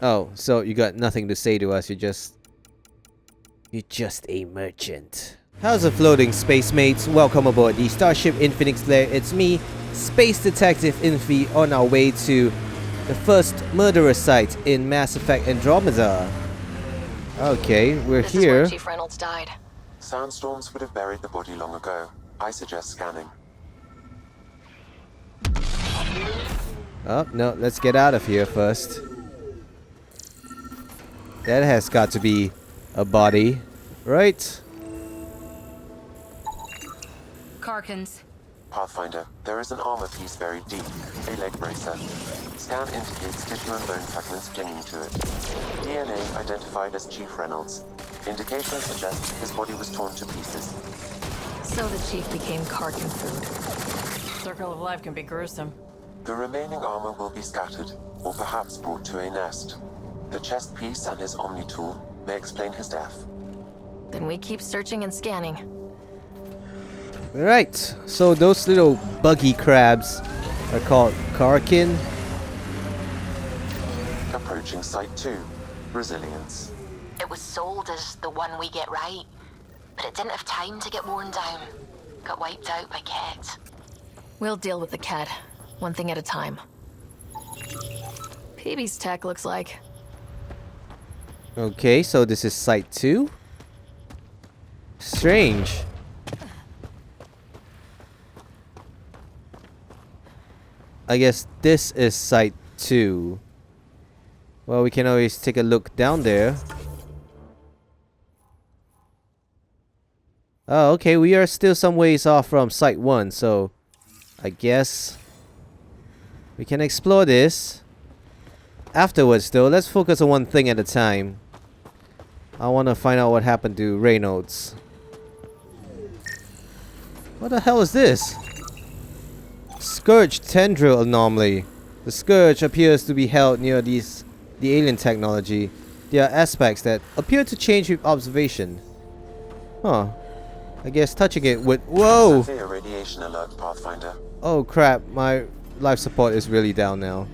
Oh, so you got nothing to say to us, you're just a merchant. How's it floating, space mates? Welcome aboard the Starship Infinix Lair. It's me, Space Detective Infy, on our way to the first murderer site in Mass Effect Andromeda. Okay, we're this here. Is where Chief Reynolds died. Sandstorms would have buried the body long ago. I suggest scanning. Oh, no, let's get out of here first. That has got to be a body, right? Karkins. Pathfinder, there is an armor piece buried deep, a leg bracer. Scan indicates tissue and bone fragments clinging to it. DNA identified as Chief Reynolds. Indications suggest his body was torn to pieces. So the Chief became Karkin food. Circle of life can be gruesome. The remaining armor will be scattered, or perhaps brought to a nest. The chest piece and his Omni tool may explain his death. Then we keep searching and scanning. Right, so those little buggy crabs are called Karkin. Approaching Site 2, Resilience. It was sold as the one we get right, but it didn't have time to get worn down. Got wiped out by Ket. We'll deal with the cat, one thing at a time. PB's tech looks like. Okay, so this is Site 2? Strange. I guess this is Site 2. Well, we can always take a look down there. Oh, okay, we are still some ways off from Site 1, so I guess we can explore this. Afterwards, though, let's focus on one thing at a time. I want to find out what happened to Reynolds. What the hell is this? Scourge tendril anomaly. The Scourge appears to be held near the alien technology. There are aspects that appear to change with observation. Huh. I guess touching it would... Whoa! Severe radiation alert, Pathfinder. Oh crap, my life support is really down now.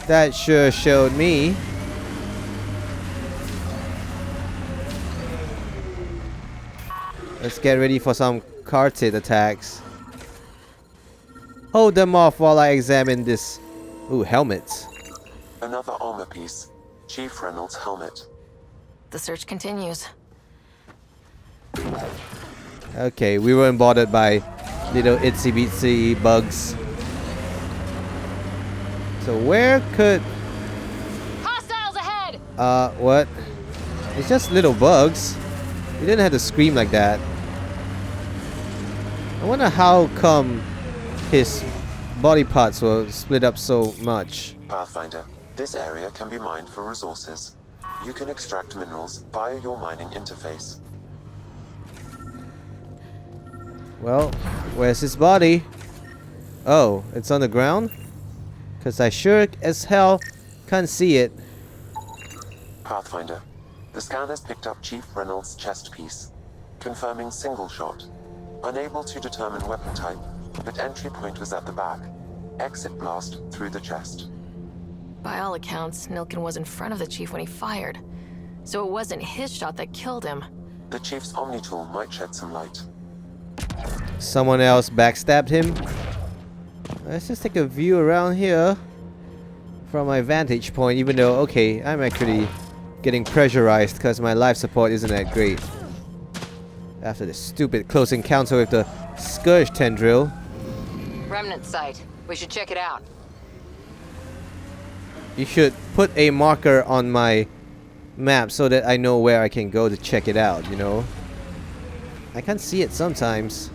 That sure showed me. Let's get ready for some cartid attacks. Hold them off while I examine this. Ooh, helmets. Another armor piece. Chief Reynolds' helmet. The search continues. Okay, we weren't bothered by little itsy bitsy bugs. So where could... Hostiles ahead! What? It's just little bugs. You didn't have to scream like that. I wonder how come his body parts were split up so much. Pathfinder, this area can be mined for resources. You can extract minerals via your mining interface. Well, where's his body? Oh, it's on the ground? Cause I sure as hell can't see it. Pathfinder, the scanner's picked up Chief Reynolds' chest piece, confirming single shot. Unable to determine weapon type, but entry point was at the back. Exit blast through the chest. By all accounts, Nilkin was in front of the Chief when he fired. So it wasn't his shot that killed him. The Chief's Omni tool might shed some light. Someone else backstabbed him. Let's just take a view around here from my vantage point, even though, okay, I'm actually getting pressurized because my life support isn't that great. After the stupid close encounter with the Scourge tendril. Remnant site. We should check it out. You should put a marker on my map so that I know where I can go to check it out, you know? I can't see it sometimes.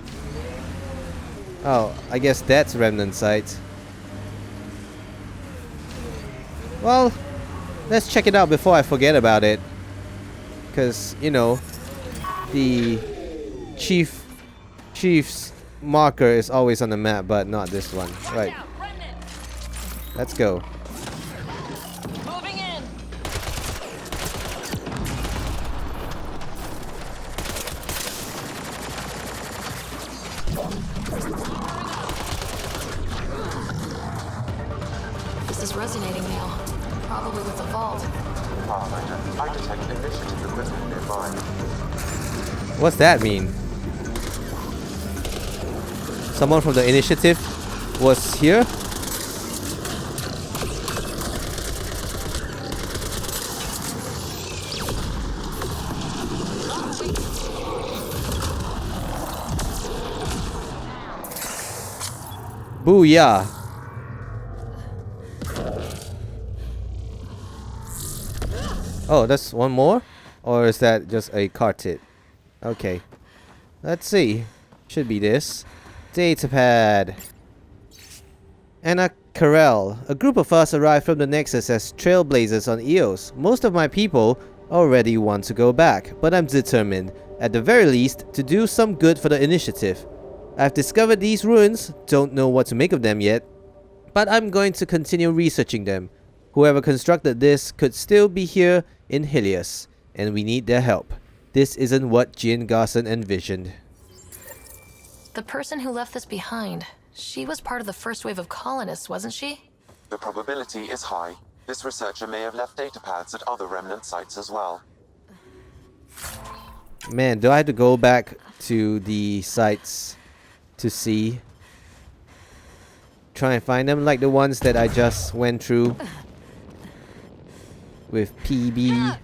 Oh, I guess that's Remnant site. Well, let's check it out before I forget about it. Because, you know, the Chief's marker is always on the map, but not this one. Right. Let's go. Moving in! this is resonating now. Probably with the vault. Pathfinder, I detect initiative equipment nearby. What's that mean? Someone from the initiative was here? Booyah! Oh, that's one more? Or is that just a cartid? Okay. Let's see. Should be this. Datapad. Anna Carell. A group of us arrived from the Nexus as trailblazers on EOS. Most of my people already want to go back, but I'm determined, at the very least, to do some good for the initiative. I've discovered these ruins, don't know what to make of them yet, but I'm going to continue researching them. Whoever constructed this could still be here in Helios, and we need their help. This isn't what Jean Garson envisioned. The person who left this behind, she was part of the first wave of colonists, wasn't she? The probability is high. This researcher may have left data pads at other remnant sites as well. Man, do I have to go back to the sites to see? Try and find them like the ones that I just went through with PB.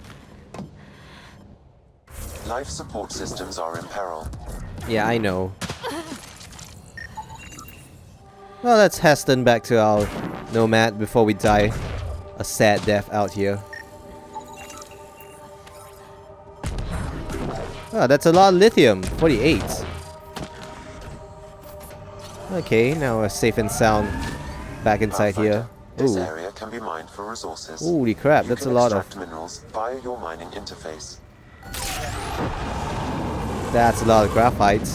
Life support systems are in peril. Yeah, I know. Well, let's hasten back to our nomad before we die a sad death out here. Oh, that's a lot of lithium. 48. Okay, now we're safe and sound back inside here. This Ooh. area can be mined for resources. Holy crap, that's a lot of... extract minerals via your mining interface. That's a lot of graphite.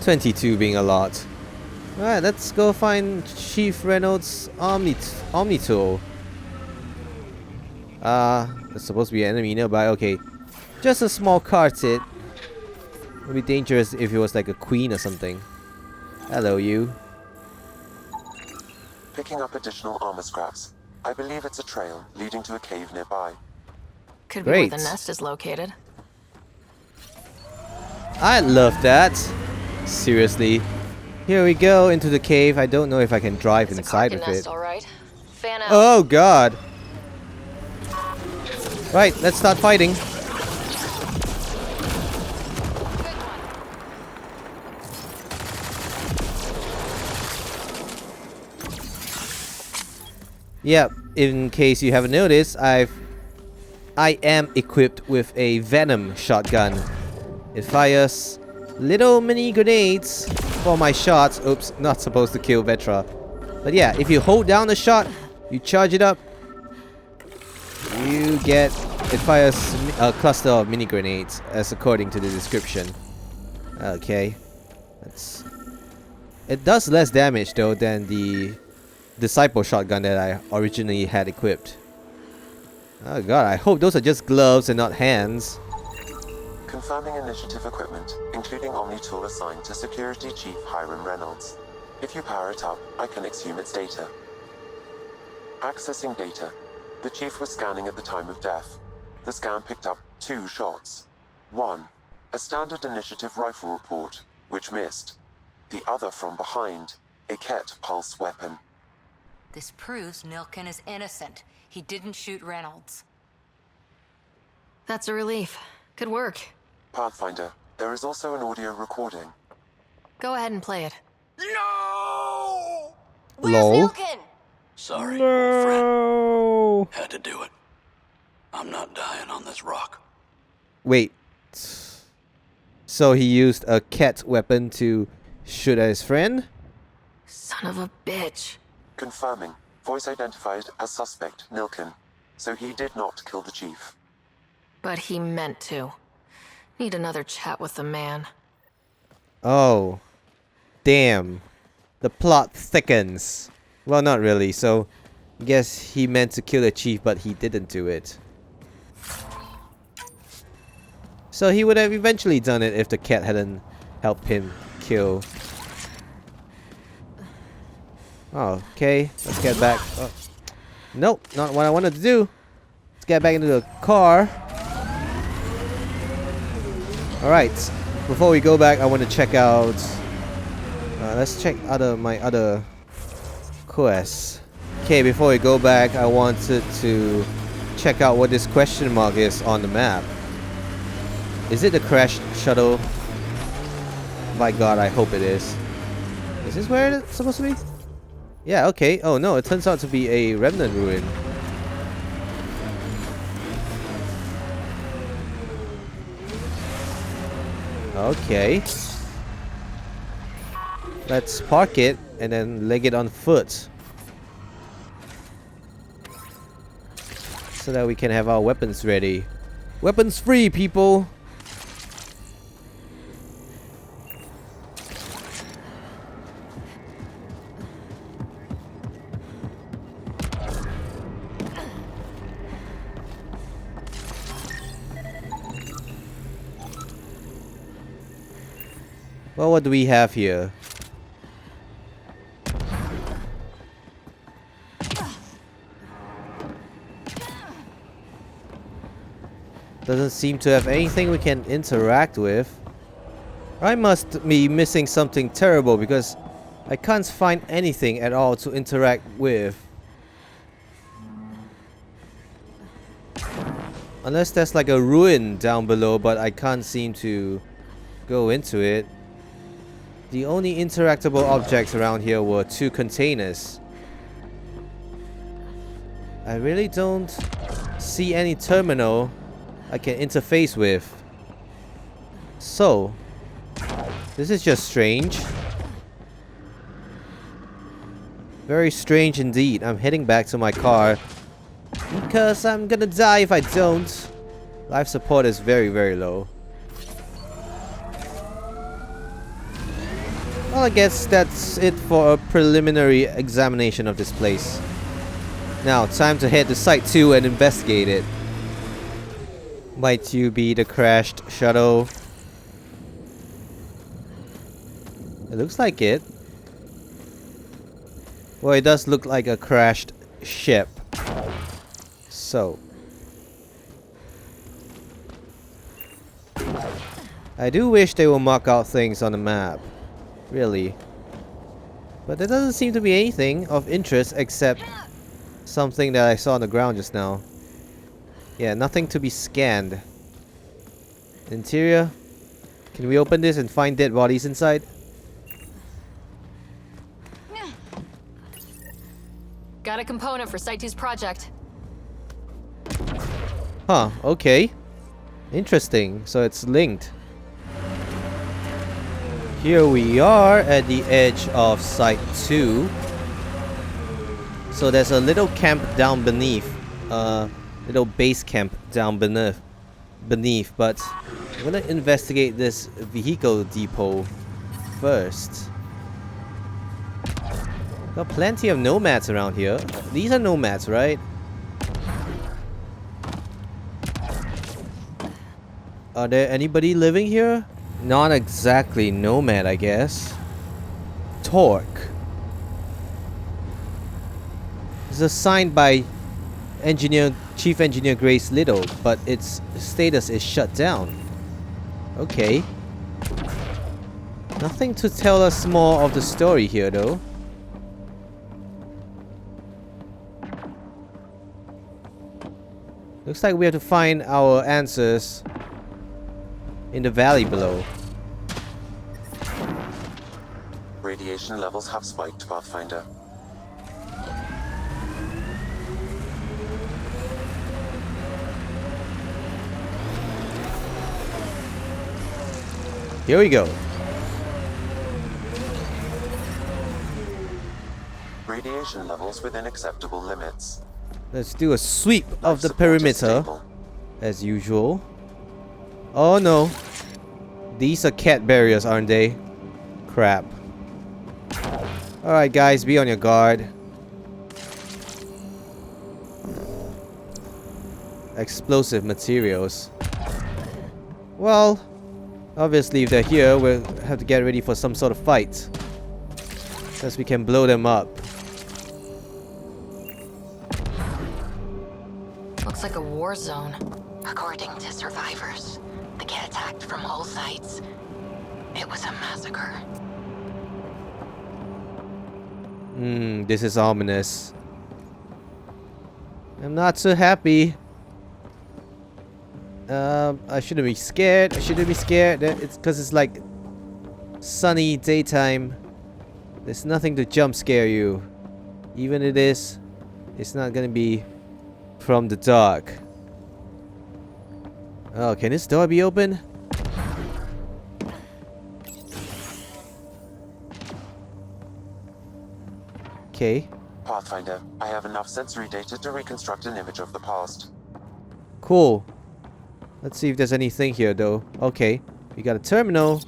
22 being a lot. Alright, let's go find Chief Reynolds' Omni Tool. There's supposed to be an enemy nearby. Okay. Just a small cartid. Would be dangerous if it was like a queen or something. Hello, you. Picking up additional armor scraps. I believe it's a trail leading to a cave nearby. Could be Great. where the nest is located. I love that. Seriously. Here we go into the cave. I don't know if I can drive It's inside a of Kraken it. nest, all right. Fan out. Oh god. Right, let's start fighting. Yep, in case you haven't noticed, I am equipped with a venom shotgun. It fires little mini grenades for my shots. Oops, not supposed to kill Vetra. But yeah, if you hold down the shot, you charge it up, you get... It fires a cluster of mini grenades, as according to the description. Okay. It does less damage though than the Disciple shotgun that I originally had equipped. Oh god, I hope those are just gloves and not hands. Confirming initiative equipment, including Omni Tool assigned to Security Chief Hiram Reynolds. If you power it up, I can exhume its data. Accessing data. The Chief was scanning at the time of death. The scan picked up 2 shots. 1. A standard initiative rifle report, which missed. The other from behind, a Ket pulse weapon. This proves Nilken is innocent. He didn't shoot Reynolds. That's a relief. Good work. Pathfinder, there is also an audio recording. Go ahead and play it. No! Where's Lol. Nilken? Sorry, old friend. Had to do it. I'm not dying on this rock. Wait. So he used a cat weapon to shoot at his friend? Son of a bitch. Confirming. Voice identified as suspect, Nilken. So he did not kill the Chief. But he meant to. Need another chat with the man. Oh. Damn. The plot thickens. Well, not really, so... I guess he meant to kill the Chief, but he didn't do it. So he would have eventually done it if the cat hadn't helped him kill. Oh, okay. Let's get back. Oh. Nope, not what I wanted to do. Let's get back into the car. Alright. Before we go back, I want to check out... let's check my other quests. Okay, before we go back, I wanted to check out what this question mark is on the map. Is it the crash shuttle? My god, I hope it is. Is this where it's supposed to be? Yeah, okay. Oh no, it turns out to be a remnant ruin. Okay. Let's park it and then leg it on foot. So that we can have our weapons ready. Weapons free, people! Well, what do we have here? Doesn't seem to have anything we can interact with. I must be missing something terrible because I can't find anything at all to interact with. Unless there's like a ruin down below, but I can't seem to go into it. The only interactable objects around here were 2 containers. I really don't see any terminal I can interface with. So, this is just strange. Very strange indeed. I'm heading back to my car because I'm gonna die if I don't. Life support is very, very low. Well, I guess that's it for a preliminary examination of this place. Now, time to head to Site 2 and investigate it. Might you be the crashed shuttle? It looks like it. Well, it does look like a crashed ship. So. I do wish they will mark out things on the map. Really. But there doesn't seem to be anything of interest except something that I saw on the ground just now. Yeah, nothing to be scanned. Interior. Can we open this and find dead bodies inside? Got a component for Site 2's project. Huh, okay. Interesting. So it's linked. Here we are at the edge of Site 2. So there's a little camp down beneath. Little base camp down beneath. But I'm gonna investigate this vehicle depot first. Got plenty of nomads around here. These are nomads, right? Are there anybody living here? Not exactly nomad, I guess. Torque. It's assigned by Chief Engineer Grace Little, but its status is shut down. Okay. Nothing to tell us more of the story here, though. Looks like we have to find our answers in the valley below. Radiation levels have spiked, Pathfinder. Here we go. Radiation levels within acceptable limits. Let's do a sweep of the Life support is perimeter, stable. as usual. Oh no. These are cat barriers, aren't they? Crap. Alright guys, be on your guard. Explosive materials. Well, obviously if they're here, we'll have to get ready for some sort of fight. Because we can blow them up. Looks like a war zone. According to survivors, the kit attacked from all sides. It was a massacre. This is ominous. I'm not so happy. I shouldn't be scared. I shouldn't be scared. It's because it's like sunny daytime. There's nothing to jump scare you. Even it is, it's not gonna be from the dark. Oh, can this door be open? Okay. Pathfinder, I have enough sensory data to reconstruct an image of the past. Cool. Let's see if there's anything here though. Okay. We got a terminal.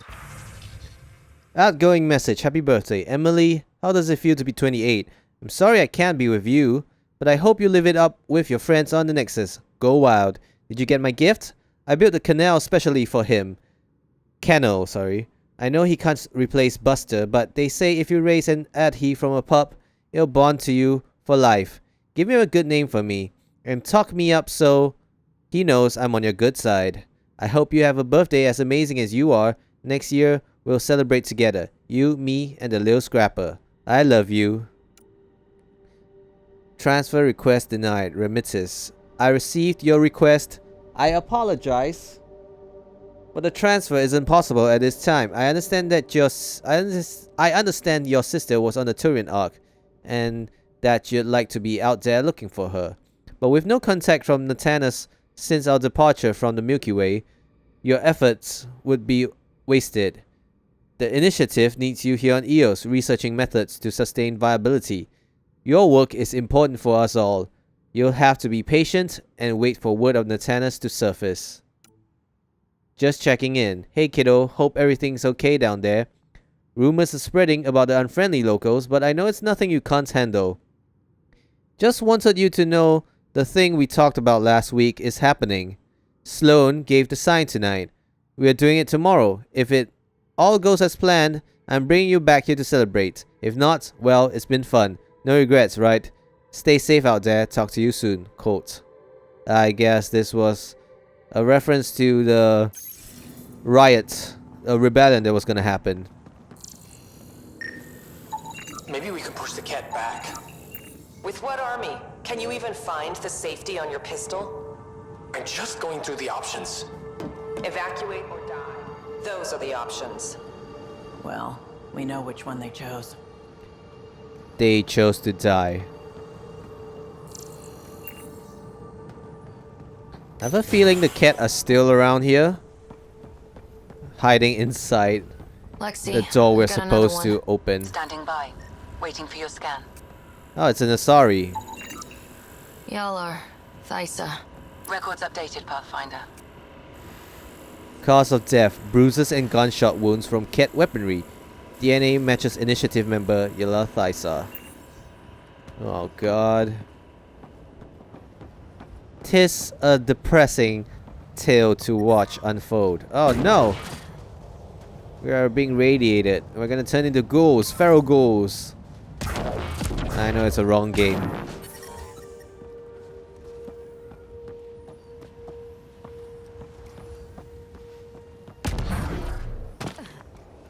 Outgoing message. Happy birthday. Emily, how does it feel to be 28? I'm sorry I can't be with you, but I hope you live it up with your friends on the Nexus. Go wild. Did you get my gift? I built a canal specially for him. Kennel, sorry. I know he can't replace Buster, but they say if you raise an Adhi from a pup, it'll bond to you for life. Give him a good name for me, and talk me up so he knows I'm on your good side. I hope you have a birthday as amazing as you are. Next year, we'll celebrate together. You, me, and the little scrapper. I love you. Transfer request denied. Remittance. I received your request. I apologize, but the transfer isn't possible at this time. I understand that I understand your sister was on the Turian arc, and that you'd like to be out there looking for her. But with no contact from Nathanas since our departure from the Milky Way, your efforts would be wasted. The initiative needs you here on Eos, researching methods to sustain viability. Your work is important for us all. You'll have to be patient and wait for word of Nathanas to surface. Just checking in. Hey kiddo, hope everything's okay down there. Rumors are spreading about the unfriendly locals, but I know it's nothing you can't handle. Just wanted you to know the thing we talked about last week is happening. Sloan gave the sign tonight. We are doing it tomorrow. If it all goes as planned, I'm bringing you back here to celebrate. If not, well, it's been fun. No regrets, right? Stay safe out there. Talk to you soon. Quote. I guess this was a reference to the riot, a rebellion that was gonna happen. Maybe we could push the cat back. With what army? Can you even find the safety on your pistol? I'm just going through the options. Evacuate or die. Those are the options. Well, we know which one they chose. They chose to die. I have a feeling the cat are still around here, hiding inside Lexi, the door we're got another supposed one. to open. Standing by, waiting for your scan. Oh, it's an Asari. Y'all are Thysa. Records updated, Pathfinder. Cause of death: bruises and gunshot wounds from cat weaponry. DNA matches initiative member Yala Thysa. Oh god. Tis a depressing tale to watch unfold. Oh no! We are being radiated. We're gonna turn into ghouls, feral ghouls. I know it's a wrong game.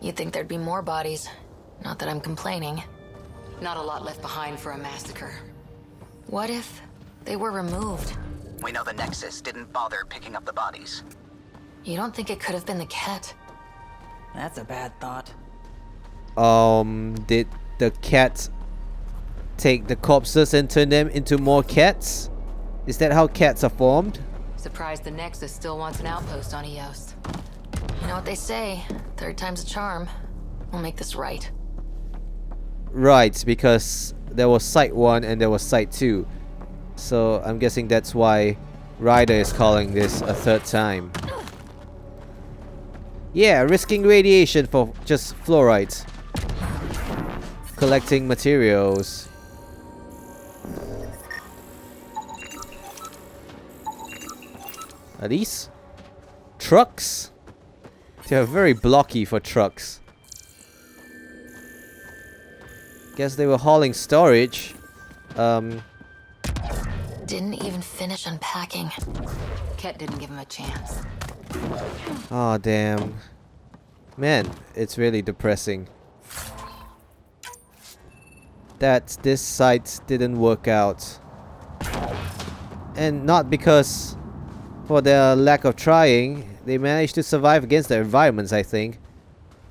You'd think there'd be more bodies. Not that I'm complaining. Not a lot left behind for a massacre. What if they were removed? We know the Nexus didn't bother picking up the bodies. You don't think it could have been the cat? That's a bad thought. Did the cat take the corpses and turn them into more cats? Is that how cats are formed? Surprised the Nexus still wants an outpost on Eos. You know what they say, third time's a charm. We'll make this right. Right, because there was Site 1 and there was Site 2. So I'm guessing that's why Ryder is calling this a third time. Yeah, risking radiation for just fluorite. Collecting materials. Are these trucks? They are very blocky for trucks. Guess they were hauling storage. didn't even finish unpacking. Ket didn't give him a chance. Oh, damn. Man, it's really depressing that this site didn't work out. And not because for their lack of trying, they managed to survive against the environments, I think.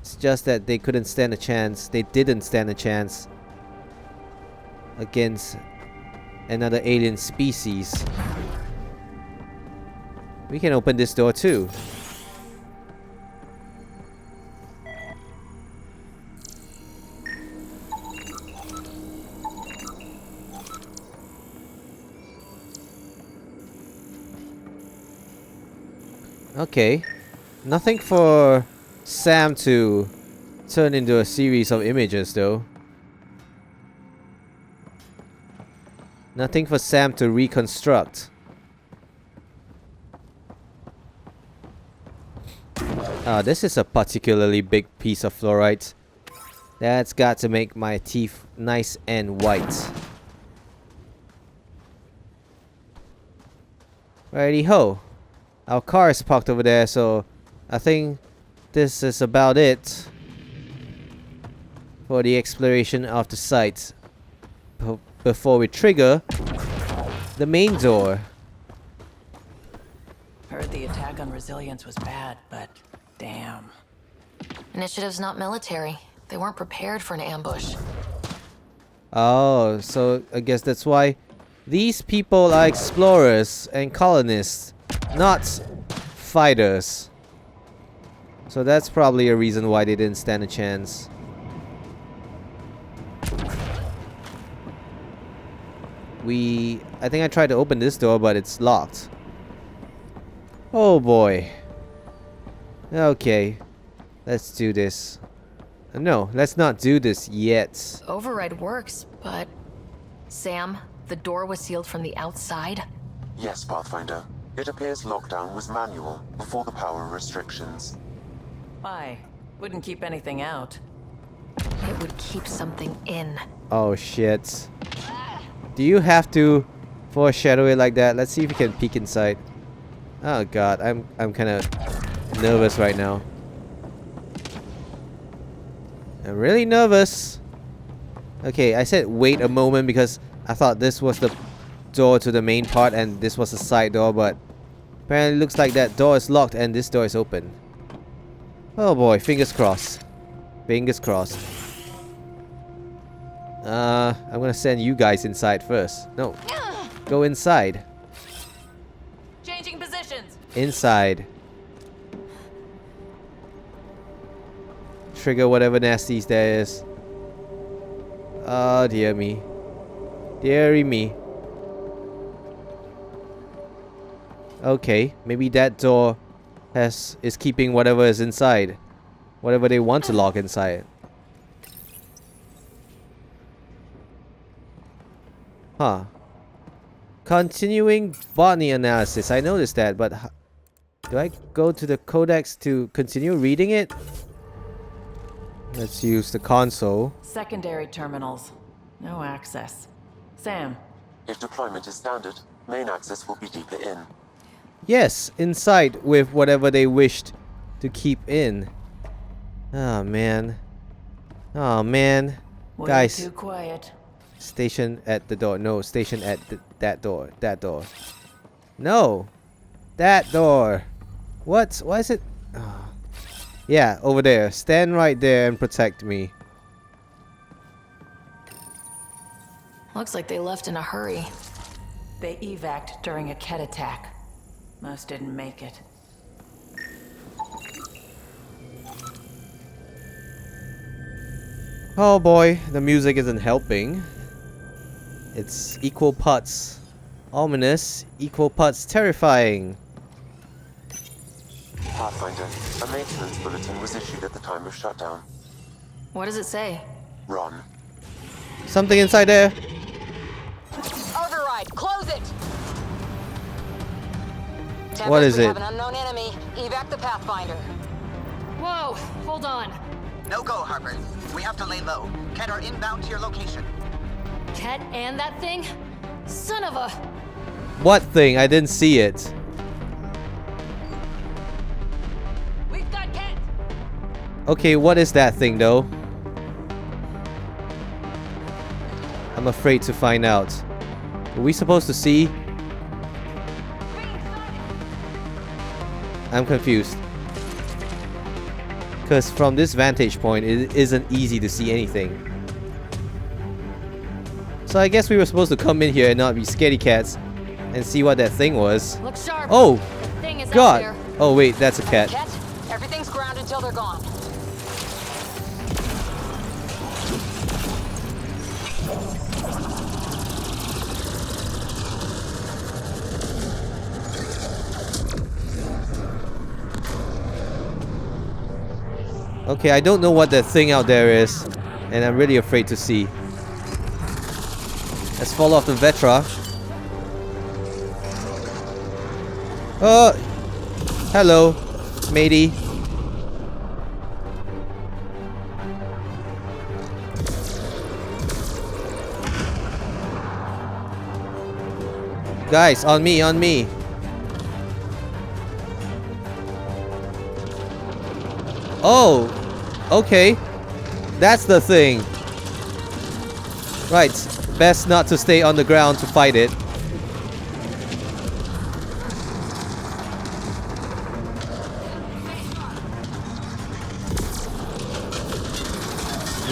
It's just that they couldn't stand a chance. They didn't stand a chance against another alien species. We can open this door too. Okay. Nothing for Sam to turn into a series of images though. Nothing for Sam to reconstruct. This is a particularly big piece of fluorite. That's got to make my teeth nice and white. Righty ho. Our car is parked over there, so I think this is about it for the exploration of the site. Before we trigger the main door. Heard the attack on Resilience was bad, but damn. Initiative's not military. They weren't prepared for an ambush. Oh, so I guess that's why these people are explorers and colonists, not fighters. So that's probably a reason why they didn't stand a chance. I think I tried to open this door, but it's locked. Oh boy. Okay. Let's do this. No, let's not do this yet. Override works, but... Sam, the door was sealed from the outside? Yes, Pathfinder. It appears lockdown was manual before the power restrictions. Why? Wouldn't keep anything out. It would keep something in. Oh shit. Do you have to foreshadow it like that? Let's see if we can peek inside. Oh god, I'm kind of nervous right now. I'm really nervous. Okay, I said wait a moment because I thought this was the door to the main part and this was a side door, but apparently it looks like that door is locked and this door is open. Oh boy, fingers crossed. Fingers crossed. I'm gonna send you guys inside first. No. Go inside. Changing positions. Inside. Trigger whatever nasties there is. Oh dear me. Deary me. Okay, maybe that door is keeping whatever is inside. Whatever they want to lock inside. Huh. Continuing botany analysis. I noticed that, but do I go to the codex to continue reading it? Let's use the console. Secondary terminals. No access. Sam. If deployment is standard, main access will be deeper in. Yes, inside with whatever they wished to keep in. Oh man. Oh man. Way Guys. too quiet. Station at the door. No, station at that door. That door. No. That door. What? Why is it? Oh. Yeah, over there. Stand right there and protect me. Looks like they left in a hurry. They evac'd during a Ket attack. Most didn't make it. Oh boy, the music isn't helping. It's equal parts ominous, equal parts terrifying. Pathfinder, a maintenance bulletin was issued at the time of shutdown. What does it say? Run. Something inside there. Override, close it! What is we it? have an unknown enemy. Evac the Pathfinder. Whoa, hold on. No go, Harper. We have to lay low. Ket are inbound to your location. Ket and that thing? Son of a... What thing? I didn't see it. We've got Cat. Okay, what is that thing though? I'm afraid to find out. Are we supposed to see? I'm confused. Because from this vantage point, it isn't easy to see anything. So I guess we were supposed to come in here and not be scaredy cats and see what that thing was. Look sharp. Oh! The thing is out God! there. Oh wait, that's a cat. Cat, everything's grounded till they're gone. Okay, I don't know what that thing out there is, and I'm really afraid to see. Let's fall off the Vetra. Oh! Hello, matey. Guys, on me, on me. Oh! Okay. That's the thing. Right. Best not to stay on the ground to fight it.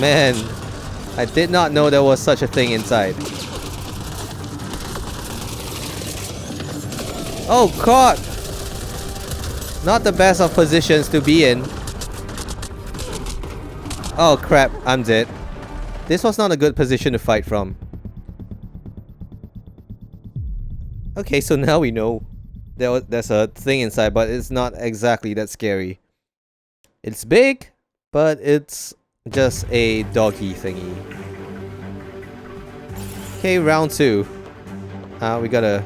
Man, I did not know there was such a thing inside. Oh God! Not the best of positions to be in. Oh crap, I'm dead. This was not a good position to fight from. Okay, so now we know there's a thing inside, but it's not exactly that scary. It's big, but it's just a doggy thingy. Okay, round 2. We gotta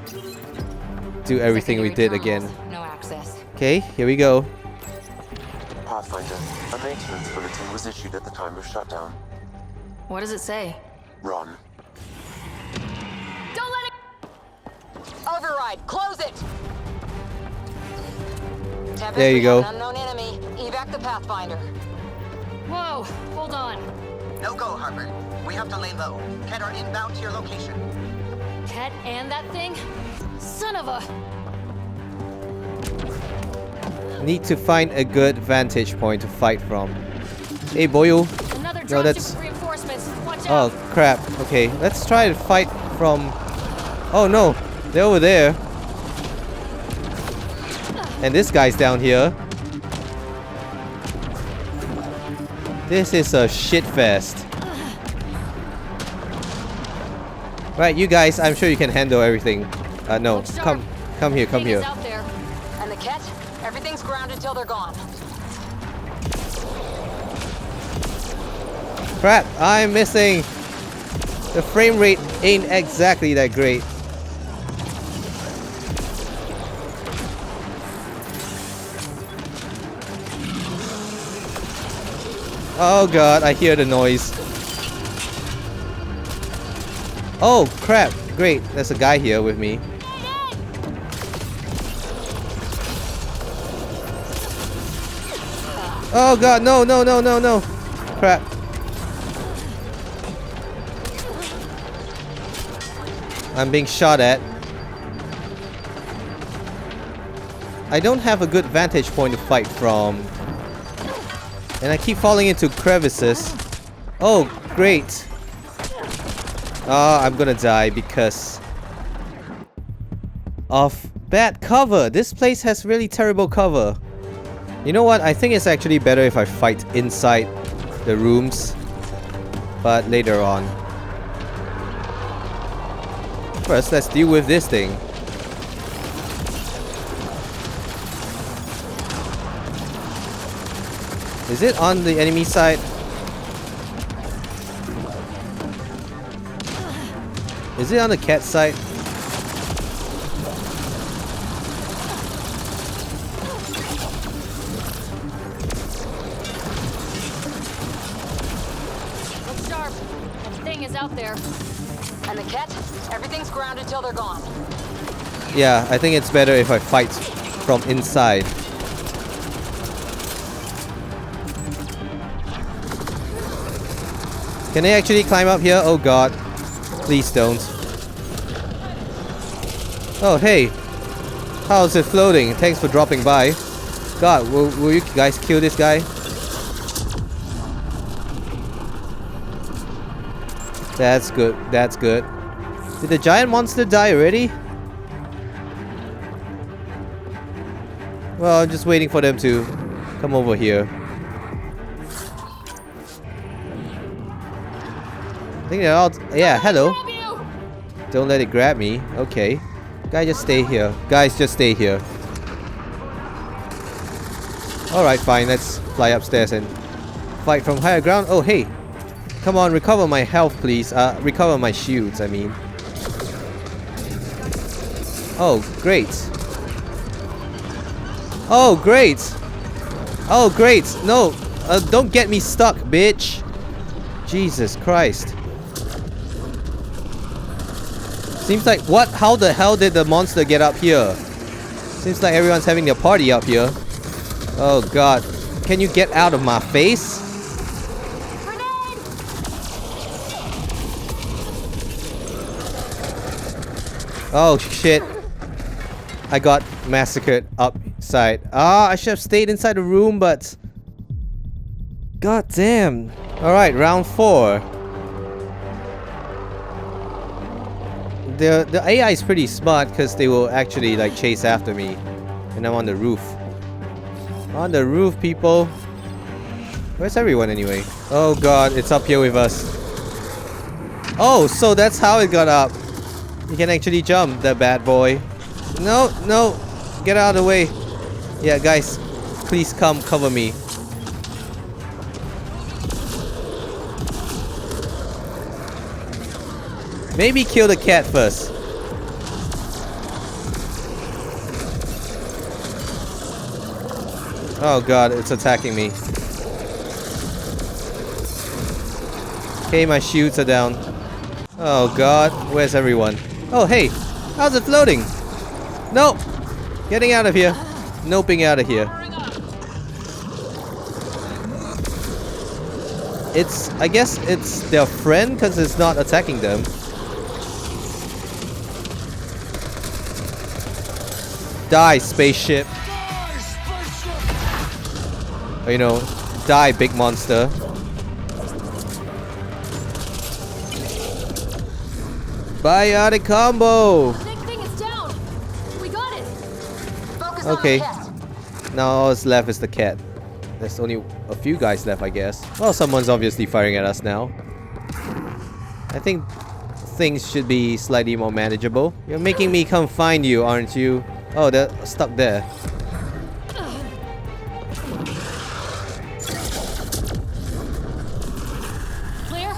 do everything we did again. No access. Okay, here we go. Pathfinder, a maintenance bulletin was issued at the time of shutdown. What does it say? Run. Don't let it... Override, close it! Tempest, There you we go. have an unknown enemy. Evac the Pathfinder. Whoa, hold on. No go, Harper. We have to lay low. Cat are inbound to your location. Cat and that thing? Son of a... Need to find a good vantage point to fight from. Hey, boyo. Another No, dropship that's... with reinforcements. Watch out. Oh, crap. Okay, let's try to fight from... Oh, no. They're over there. And this guy's down here. This is a shit fest. Right, you guys, I'm sure you can handle everything. No, come here, come here. Out there. And the Cat, everything's grounded till they're gone. Crap, I'm missing. The frame rate ain't exactly that great. Oh god, I hear the noise. Oh crap, great, there's a guy here with me. Oh god, no, no, no, no, no. Crap. I'm being shot at. I don't have a good vantage point to fight from. And I keep falling into crevices. Oh, great. I'm gonna die because of bad cover. This place has really terrible cover. You know what? I think it's actually better if I fight inside the rooms. But later on. First, let's deal with this thing. Is it on the enemy side? Is it on the cat side? Look sharp. That thing is out there. And the Cat, everything's grounded till they're gone. Yeah, I think it's better if I fight from inside. Can they actually climb up here? Oh god. Please don't. Oh, hey. How's it floating? Thanks for dropping by. God, will you guys kill this guy? That's good. That's good. Did the giant monster die already? Well, I'm just waiting for them to come over here. I think they're all... Yeah, hello. Don't let it grab me. Okay. Guy, just stay here. Guys, just stay here. Alright, fine. Let's fly upstairs and fight from higher ground. Oh, hey. Come on, recover my health, please. Recover my shields, I mean. Oh, great. Oh, great. Oh, great. No. Don't get me stuck, bitch. Jesus Christ. Seems like... What? How the hell did the monster get up here? Seems like everyone's having their party up here. Oh, God. Can you get out of my face? Oh, shit. I got massacred upside. Ah, I should have stayed inside the room, but... God damn. Alright, round 4. The AI is pretty smart because they will actually like chase after me. And I'm on the roof. On the roof, people. Where's everyone anyway? Oh god, it's up here with us. Oh, so that's how it got up. You can actually jump, that bad boy. No, no. Get out of the way. Yeah, guys. Please come cover me. Maybe kill the cat first. Oh god, it's attacking me. Okay, my shields are down. Oh god, where's everyone? Oh hey, how's it floating? Nope. Getting out of here. Noping out of here. I guess it's their friend because it's not attacking them. Die, spaceship. Or, you know, die, big monster. Biotic combo! Thing is down. We got it. Focus Okay. on the cat. Now all that's left is the cat. There's only a few guys left, I guess. Well, someone's obviously firing at us now. I think things should be slightly more manageable. You're making me come find you, aren't you? Oh, they're stuck there. Clear?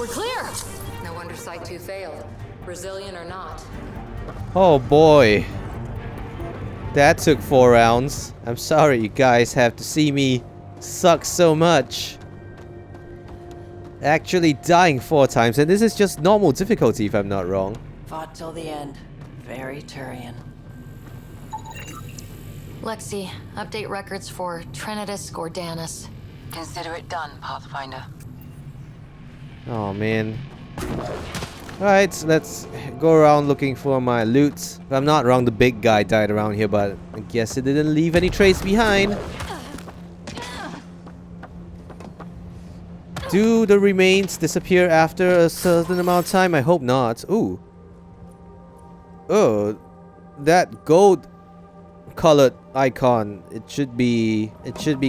We're clear. No wonder Site 2 failed. Brazilian or not. Oh boy. That took 4 rounds. I'm sorry you guys have to see me suck so much. Actually dying 4 times, and this is just normal difficulty if I'm not wrong. Fought till the end. Very Turian. Lexi, update records for Trinitas Gordanus. Consider it done, Pathfinder. Oh man. Alright, let's go around looking for my loot. If I'm not wrong, the big guy died around here, but I guess it didn't leave any trace behind. Do the remains disappear after a certain amount of time? I hope not. Ooh. Oh, that gold colored icon. It should be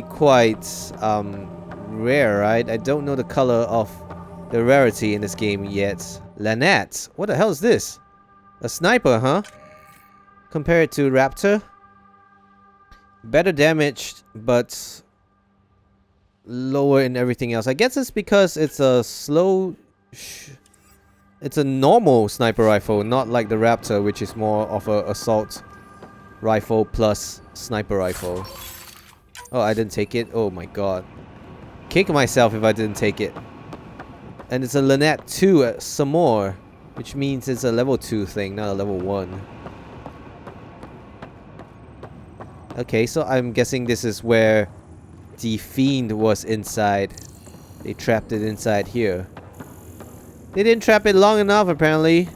quite rare, right? I don't know the color of the rarity in this game yet. Lynette. What the hell is this? A sniper, huh? Compared to Raptor. Better damaged, but lower in everything else. I guess it's because it's a slow... it's a normal sniper rifle, not like the Raptor, which is more of a assault rifle plus sniper rifle. Oh, I didn't take it? Oh my god. Kick myself if I didn't take it. And it's a Lynette 2 some more, which means it's a level 2 thing, not a level 1. Okay, so I'm guessing this is where the fiend was inside. They trapped it inside here. They didn't trap it long enough, apparently,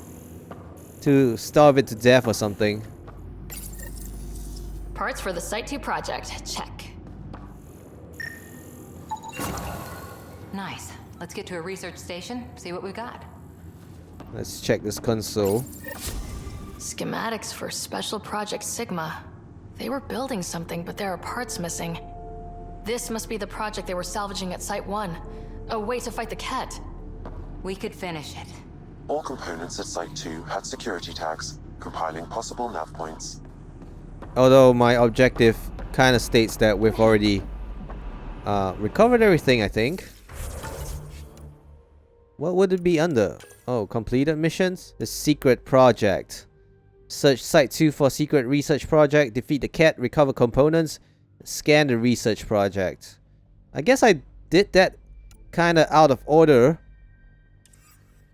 to starve it to death or something. Parts for the Site 2 project. Check. Nice. Let's get to a research station, see what we got. Let's check this console. Schematics for Special Project Sigma. They were building something, but there are parts missing. This must be the project they were salvaging at Site 1. A way to fight the Ket. We could finish it. All components at Site 2 had security tags, compiling possible nav points. Although my objective kind of states that we've already recovered everything, I think. What would it be under? Oh, completed missions? The secret project. Search Site 2 for secret research project. Defeat the Ket. Recover components. Scan the research project. I guess I did that kind of out of order.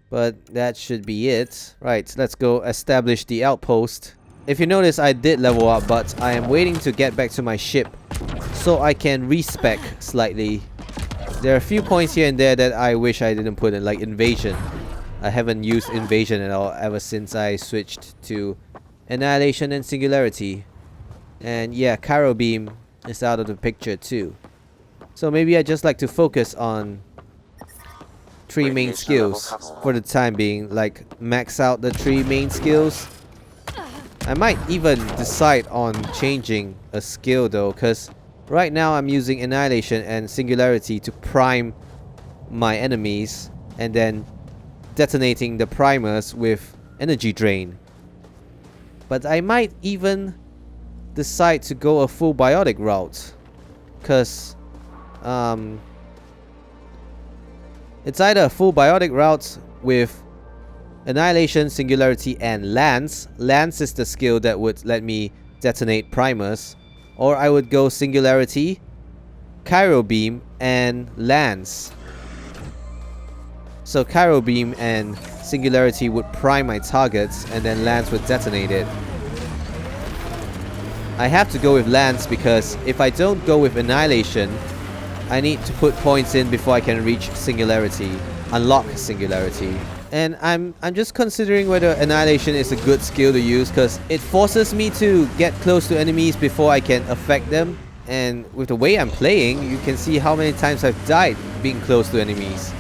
But that should be it. Right, let's go establish the outpost. If you notice, I did level up, but I am waiting to get back to my ship so I can respec slightly. There are a few points here and there that I wish I didn't put in, like invasion. I haven't used invasion at all ever since I switched to annihilation and singularity. And yeah, Chiral Beam is out of the picture too. So maybe I just like to focus on 3 main skills for the time being, like max out the 3 main skills. I might even decide on changing a skill though, because right now I'm using annihilation and singularity to prime my enemies and then detonating the primers with energy drain. But I might even decide to go a full biotic route, because it's either a full biotic route with annihilation, singularity, and lance. Lance is the skill that would let me detonate primers. Or I would go singularity, Chiral Beam, and lance. So Chiral Beam and singularity would prime my targets, and then lance would detonate it. I have to go with lance because if I don't go with annihilation, I need to put points in before I can reach singularity, unlock singularity. And I'm just considering whether annihilation is a good skill to use, because it forces me to get close to enemies before I can affect them. And with the way I'm playing, you can see how many times I've died being close to enemies.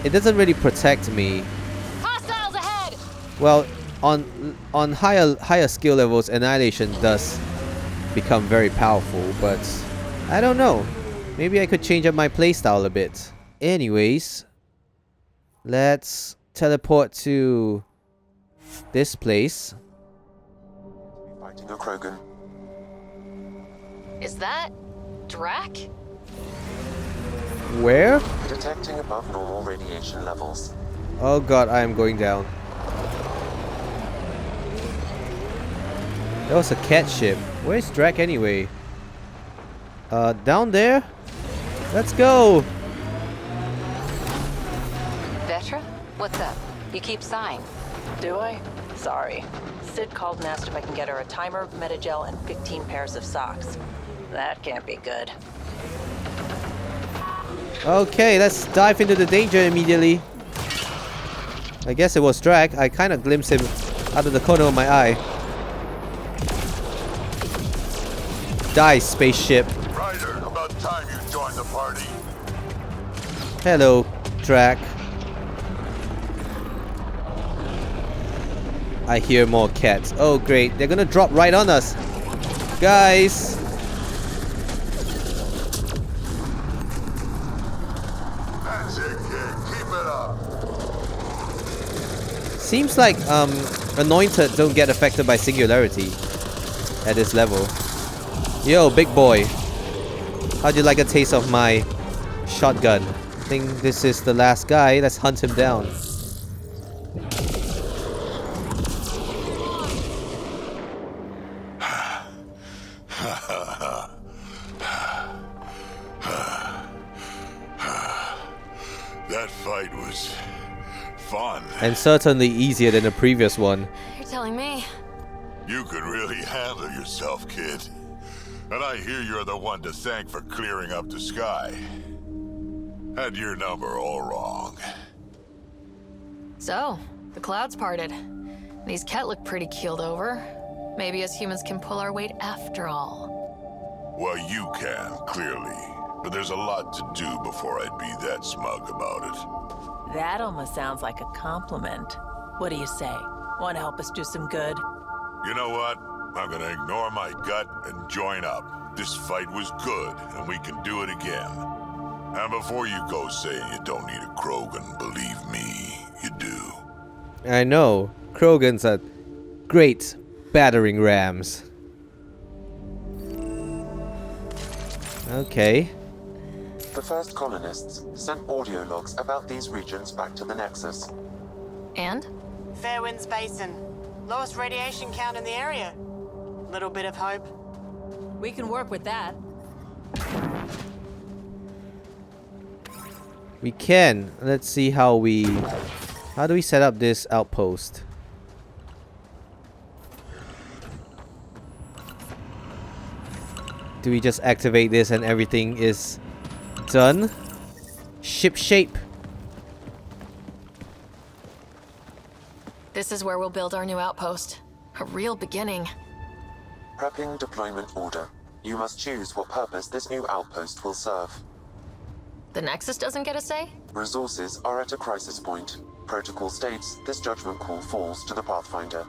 It doesn't really protect me. Hostiles ahead! Well, on higher skill levels, annihilation does become very powerful, but I don't know. Maybe I could change up my playstyle a bit. Anyways, let's teleport to this place. Fighting a Krogan. Is that Drac? Where? Detecting above normal radiation levels. Oh god, I am going down. That was a cat ship. Where's Drac anyway? Down there? Let's go! Vetra? What's up? You keep sighing. Do I? Sorry. Sid called and asked if I can get her a timer, metagel, and 15 pairs of socks. That can't be good. Okay, let's dive into the danger immediately. I guess it was Drac. I kind of glimpsed him out of the corner of my eye. Die, spaceship. Ryder, about time you joined the party. Hello, Drac. I hear more cats. Oh great, they're gonna drop right on us. Guys! That's it, kid. Keep it up. Seems like Anointed don't get affected by singularity at this level. Yo, big boy. How'd you like a taste of my shotgun? I think this is the last guy. Let's hunt him down. That fight was fun. And certainly easier than the previous one. You're telling me. You could really handle yourself, kid. And I hear you're the one to thank for clearing up the sky. Had your number all wrong. So, the clouds parted. These Ket look pretty keeled over. Maybe us humans can pull our weight after all. Well, you can, clearly. But there's a lot to do before I'd be that smug about it. That almost sounds like a compliment. What do you say? Want to help us do some good? You know what? I'm gonna ignore my gut and join up. This fight was good, and we can do it again. And before you go saying you don't need a Krogan, believe me, you do. I know. Krogans are great battering rams. Okay. The first colonists sent audio logs about these regions back to the Nexus. And? Fairwinds Basin. Lowest radiation count in the area. Little bit of hope. We can work with that. We can. Let's see how do we set up this outpost? Do we just activate this and everything is done? Ship shape. This is where we'll build our new outpost. A real beginning. Prepping deployment order. You must choose what purpose this new outpost will serve. The Nexus doesn't get a say? Resources are at a crisis point. Protocol states this judgment call falls to the Pathfinder.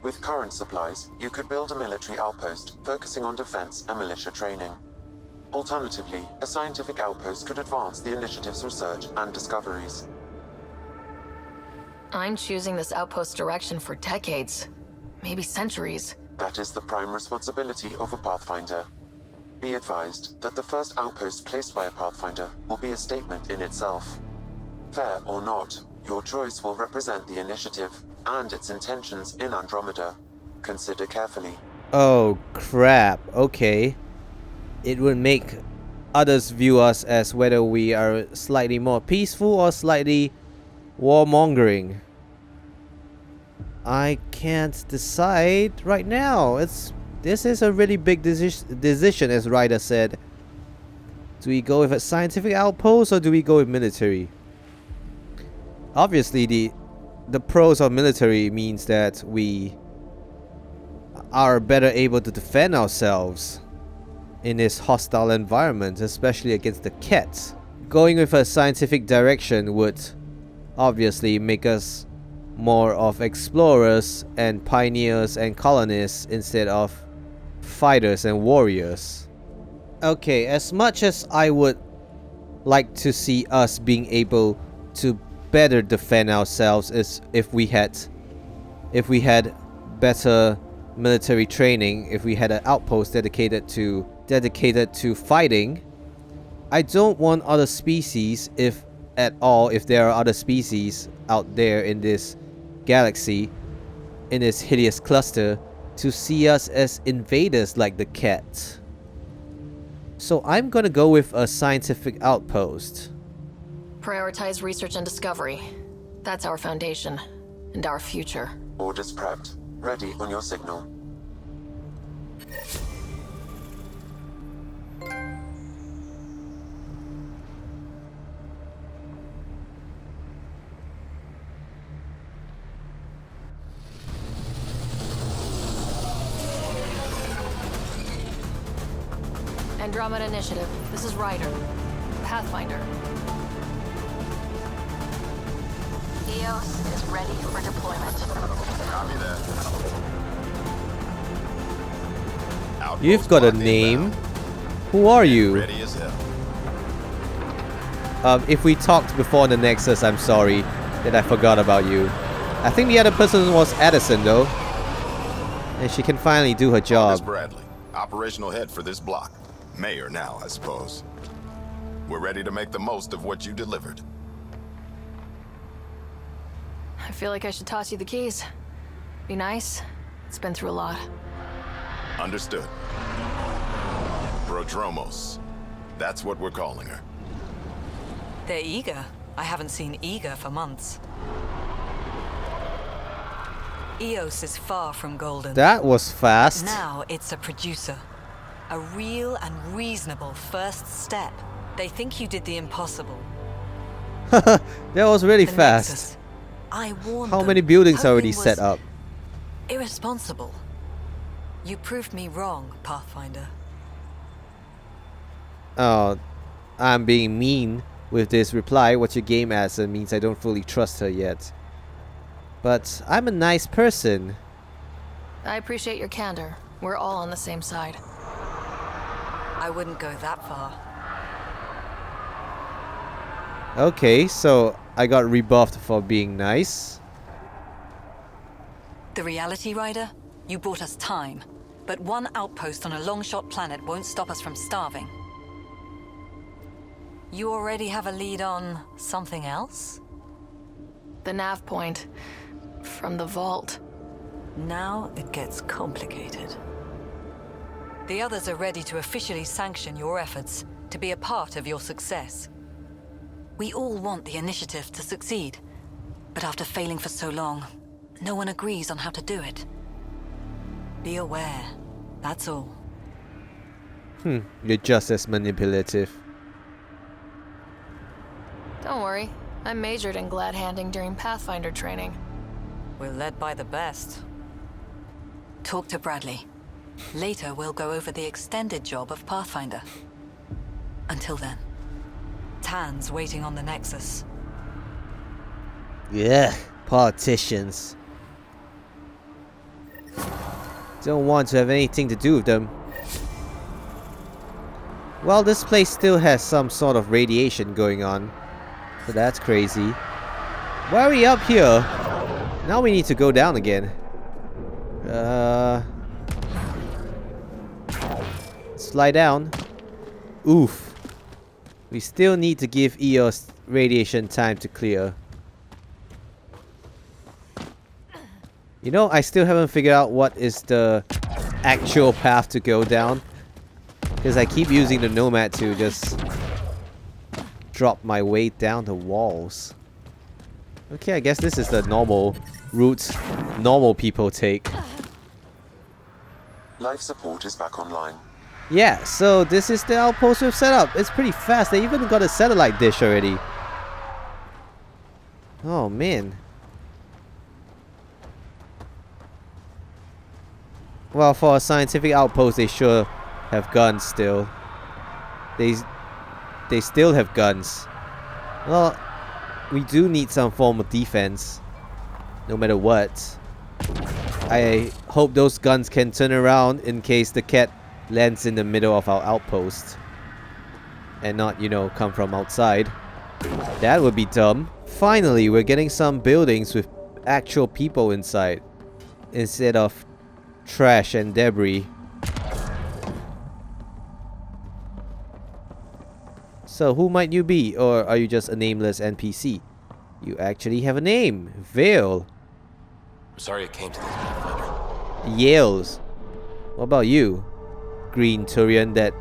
With current supplies, you could build a military outpost focusing on defense and militia training. Alternatively, a scientific outpost could advance the Initiative's research and discoveries. I'm choosing this outpost's direction for decades, maybe centuries. That is the prime responsibility of a Pathfinder. Be advised that the first outpost placed by a Pathfinder will be a statement in itself. Fair or not, your choice will represent the Initiative and its intentions in Andromeda. Consider carefully. Oh crap, okay. It would make others view us as whether we are slightly more peaceful or slightly warmongering. I can't decide right now. This is a really big decision, as Ryder said. Do we go with a scientific outpost or do we go with military? Obviously, the pros of military means that we are better able to defend ourselves in this hostile environment, especially against the Ket. Going with a scientific direction would obviously make us more of explorers and pioneers and colonists instead of fighters and warriors. Okay, as much as I would like to see us being able to better defend ourselves is if we had better military training, if we had an outpost dedicated to fighting. I don't want other species, if at all, if there are other species out there in this galaxy, in this hideous cluster, to see us as invaders like the Ket. So I'm gonna go with a scientific outpost. Prioritize research and discovery. That's our foundation and our future. Orders prepped. Ready on your signal. Andromeda Initiative. This is Ryder. Pathfinder. EOS is ready for deployment. Copy that. You've got a name. Who are you? Ready as hell. If we talked before the Nexus, I'm sorry that I forgot about you. I think the other person was Addison, though. And she can finally do her job. Miss Bradley, operational head for this block. Mayor now, I suppose. We're ready to make the most of what you delivered. I feel like I should toss you the keys. Be nice. It's been through a lot. Understood. Prodromos. That's what we're calling her. They're eager. I haven't seen eager for months. EOS is far from golden. That was fast. Now it's a producer. A real and reasonable first step. They think you did the impossible. That was really The fast. Nexus. I warned How them. many buildings Hoping already was set up? Irresponsible. You proved me wrong, Pathfinder. Oh, I'm being mean with this reply. What's your game answer means I don't fully trust her yet. But I'm a nice person. I appreciate your candor. We're all on the same side. I wouldn't go that far. Okay, so I got rebuffed for being nice. The reality, Ryder? You brought us time. But one outpost on a long-shot planet won't stop us from starving. You already have a lead on something else? The nav point from the vault. Now it gets complicated. The others are ready to officially sanction your efforts, to be a part of your success. We all want the initiative to succeed, but after failing for so long, no one agrees on how to do it. Be aware, that's all. You're just as manipulative. Don't worry, I majored in glad handing during Pathfinder training. We're led by the best. Talk to Bradley. Later, we'll go over the extended job of Pathfinder. Until then, Tan's waiting on the Nexus. Yeah, politicians. Don't want to have anything to do with them. Well, this place still has some sort of radiation going on. So that's crazy. Why are we up here? Now we need to go down again. Slide down. Oof. We still need to give EOS radiation time to clear. You know, I still haven't figured out what is the actual path to go down. Because I keep using the Nomad to just drop my weight down the walls. Okay, I guess this is the normal route normal people take. Life support is back online. Yeah, so this is the outpost we've set up. It's pretty fast. They even got a satellite dish already. Oh, man. Well, for a scientific outpost, they sure have guns still. They still have guns. Well, we do need some form of defense. No matter what. I hope those guns can turn around in case the cat lands in the middle of our outpost. And not, you know, come from outside. That would be dumb. Finally, we're getting some buildings with actual people inside. Instead of trash and debris. So who might you be? Or are you just a nameless NPC? You actually have a name. Vale. Sorry it came to this, Pathfinder. Yales. What about you? Green Turian that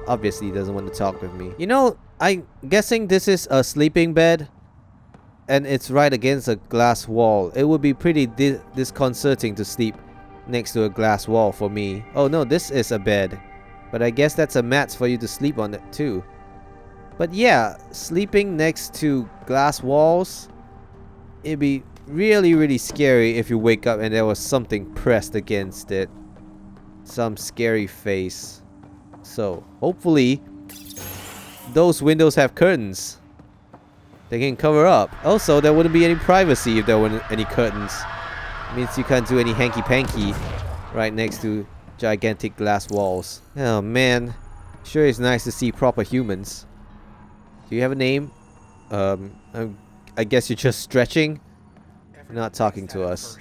obviously doesn't want to talk with me. You know, I'm guessing this is a sleeping bed. And it's right against a glass wall. It would be pretty disconcerting to sleep next to a glass wall for me. Oh no, this is a bed. But I guess that's a mat for you to sleep on it too. But yeah, sleeping next to glass walls, it'd be really, really scary if you wake up and there was something pressed against it. Some scary face. So, hopefully, those windows have curtains. They can cover up. Also, there wouldn't be any privacy if there weren't any curtains. Means you can't do any hanky-panky right next to gigantic glass walls. Oh man, sure is nice to see proper humans. Do you have a name? I guess you're just stretching? You're not talking to us.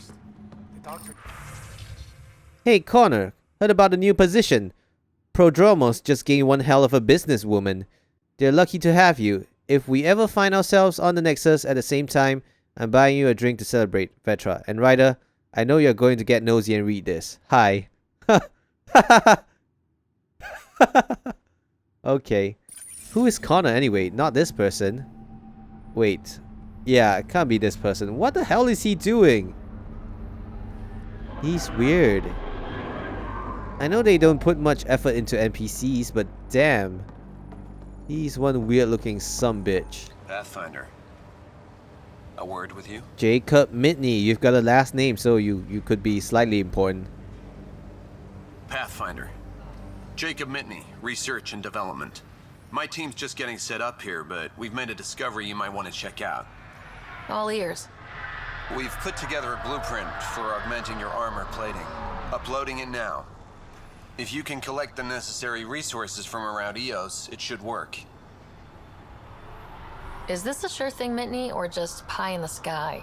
Hey Connor, heard about a new position. Prodromos just gained one hell of a businesswoman. They're lucky to have you. If we ever find ourselves on the Nexus at the same time, I'm buying you a drink to celebrate, Vetra. And Ryder, I know you're going to get nosy and read this. Hi. Okay. Who is Connor anyway? Not this person. Wait. Yeah, it can't be this person. What the hell is he doing? He's weird. I know they don't put much effort into NPCs, but damn. He's one weird looking sumbitch. Pathfinder. A word with you? Jacob Mitney. You've got a last name, so you could be slightly important. Pathfinder. Jacob Mitney, Research and Development. My team's just getting set up here, but we've made a discovery you might want to check out. All ears. We've put together a blueprint for augmenting your armor plating. Uploading it now. If you can collect the necessary resources from around EOS, it should work. Is this a sure thing, Mitney, or just pie in the sky?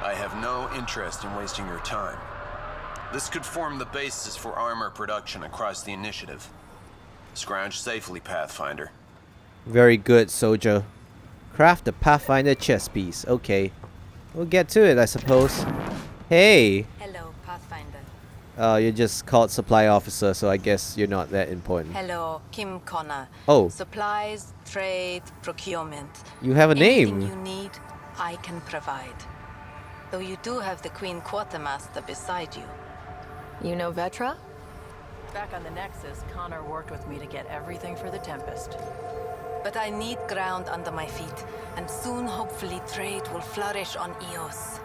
I have no interest in wasting your time. This could form the basis for armor production across the initiative. Scrounge safely, Pathfinder. Very good, soldier. Craft the Pathfinder chess piece. Okay. We'll get to it, I suppose. Hey! Hello, Pathfinder. You're just called supply officer, so I guess you're not that important. Hello, Kim Connor. Oh. Supplies, trade, procurement. You have a Anything name. you need, I can provide. Though you do have the Queen Quartermaster beside you. You know Vetra? Back on the Nexus, Connor worked with me to get everything for the Tempest. But I need ground under my feet, and soon hopefully trade will flourish on EOS.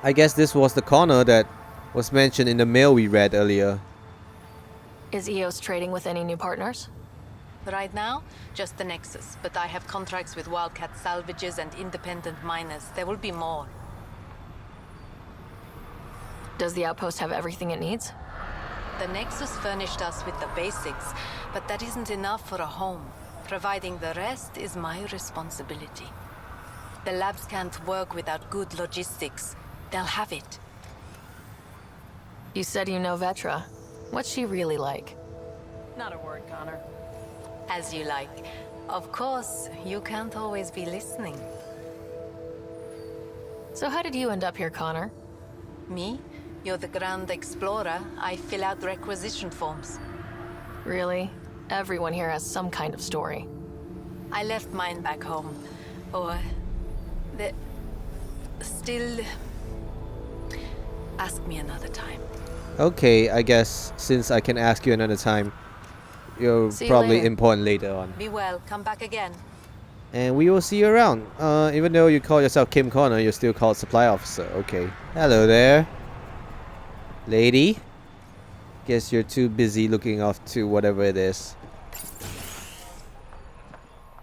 I guess this was the Connor that was mentioned in the mail we read earlier. Is EOS trading with any new partners? Right now, just the Nexus, but I have contracts with Wildcat salvages and independent miners. There will be more. Does the outpost have everything it needs? The Nexus furnished us with the basics, but that isn't enough for a home. Providing the rest is my responsibility. The labs can't work without good logistics. They'll have it. You said you know Vetra. What's she really like? Not a word, Connor. As you like. Of course, you can't always be listening. So how did you end up here, Connor? Me? You're the Grand Explorer. I fill out requisition forms. Really? Everyone here has some kind of story. I left mine back home. Or... Still... Ask me another time. Okay, I guess since I can ask you another time, you're See you probably later. important later on. Be well. Come back again. And we will see you around. Even though you call yourself Kim Connor, you're still called supply officer. Okay. Hello there. Lady. Guess you're too busy looking off to whatever it is.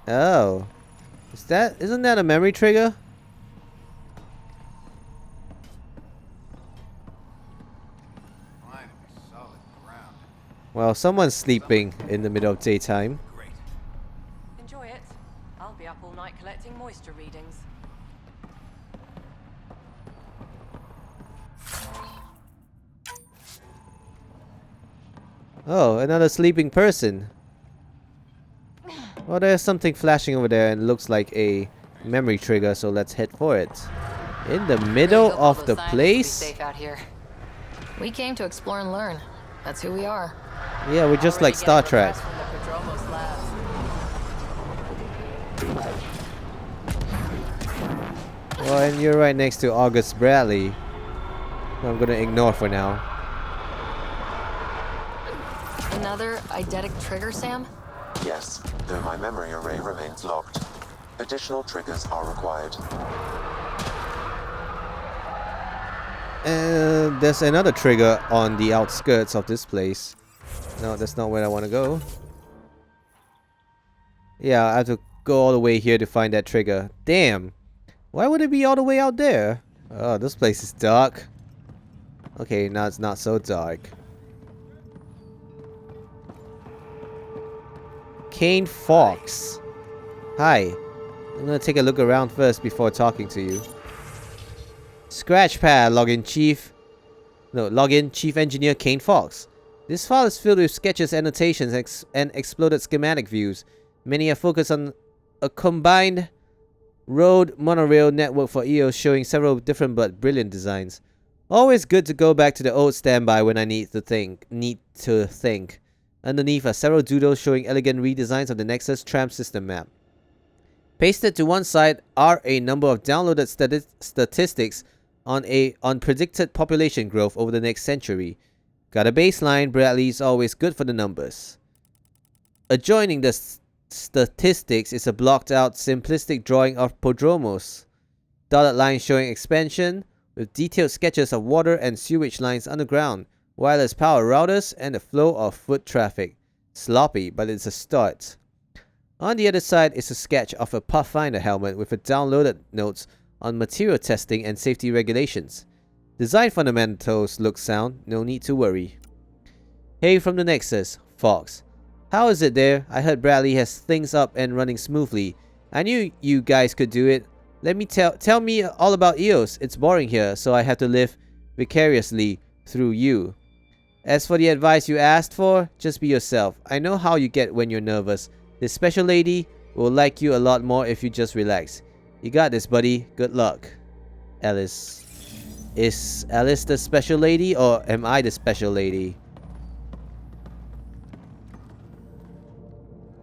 Oh. Isn't that a memory trigger? Well, someone's sleeping in the middle of daytime. Enjoy it. I'll be up all night collecting moisture readings. Oh, another sleeping person. Well, there's something flashing over there and looks like a memory trigger, so let's head for it. In the middle of the place? Safe out here. We came to explore and learn. That's who we are. Yeah, we're just like Star Trek. Well, and you're right next to August Bradley, who I'm gonna ignore for now. Another eidetic trigger, Sam? Yes, though my memory array remains locked. Additional triggers are required. And there's another trigger on the outskirts of this place. No, that's not where I want to go. Yeah, I have to go all the way here to find that trigger. Damn. Why would it be all the way out there? Oh, this place is dark. Okay, now it's not so dark. Kane Fox. Hi. I'm gonna take a look around first before talking to you. Scratchpad, login Chief Engineer Kane Fox. This file is filled with sketches, annotations, and exploded schematic views. Many are focused on a combined road monorail network for EOS, showing several different but brilliant designs. Always good to go back to the old standby when I need to think. Underneath are several doodles showing elegant redesigns of the Nexus tram system map. Pasted to one side are a number of downloaded statistics on predicted population growth over the next century. Got a baseline, Bradley's always good for the numbers. Adjoining the statistics is a blocked out simplistic drawing of Podromos. Dotted lines showing expansion, with detailed sketches of water and sewage lines underground, wireless power routers, and the flow of foot traffic. Sloppy, but it's a start. On the other side is a sketch of a Pathfinder helmet with a downloaded notes on material testing and safety regulations. Design fundamentals look sound, no need to worry. Hey from the Nexus, Fox. How is it there? I heard Bradley has things up and running smoothly. I knew you guys could do it. Let me tell me all about EOS. It's boring here, so I have to live vicariously through you. As for the advice you asked for, just be yourself. I know how you get when you're nervous. This special lady will like you a lot more if you just relax. You got this, buddy. Good luck. Alice. Is Alice the special lady, or am I the special lady?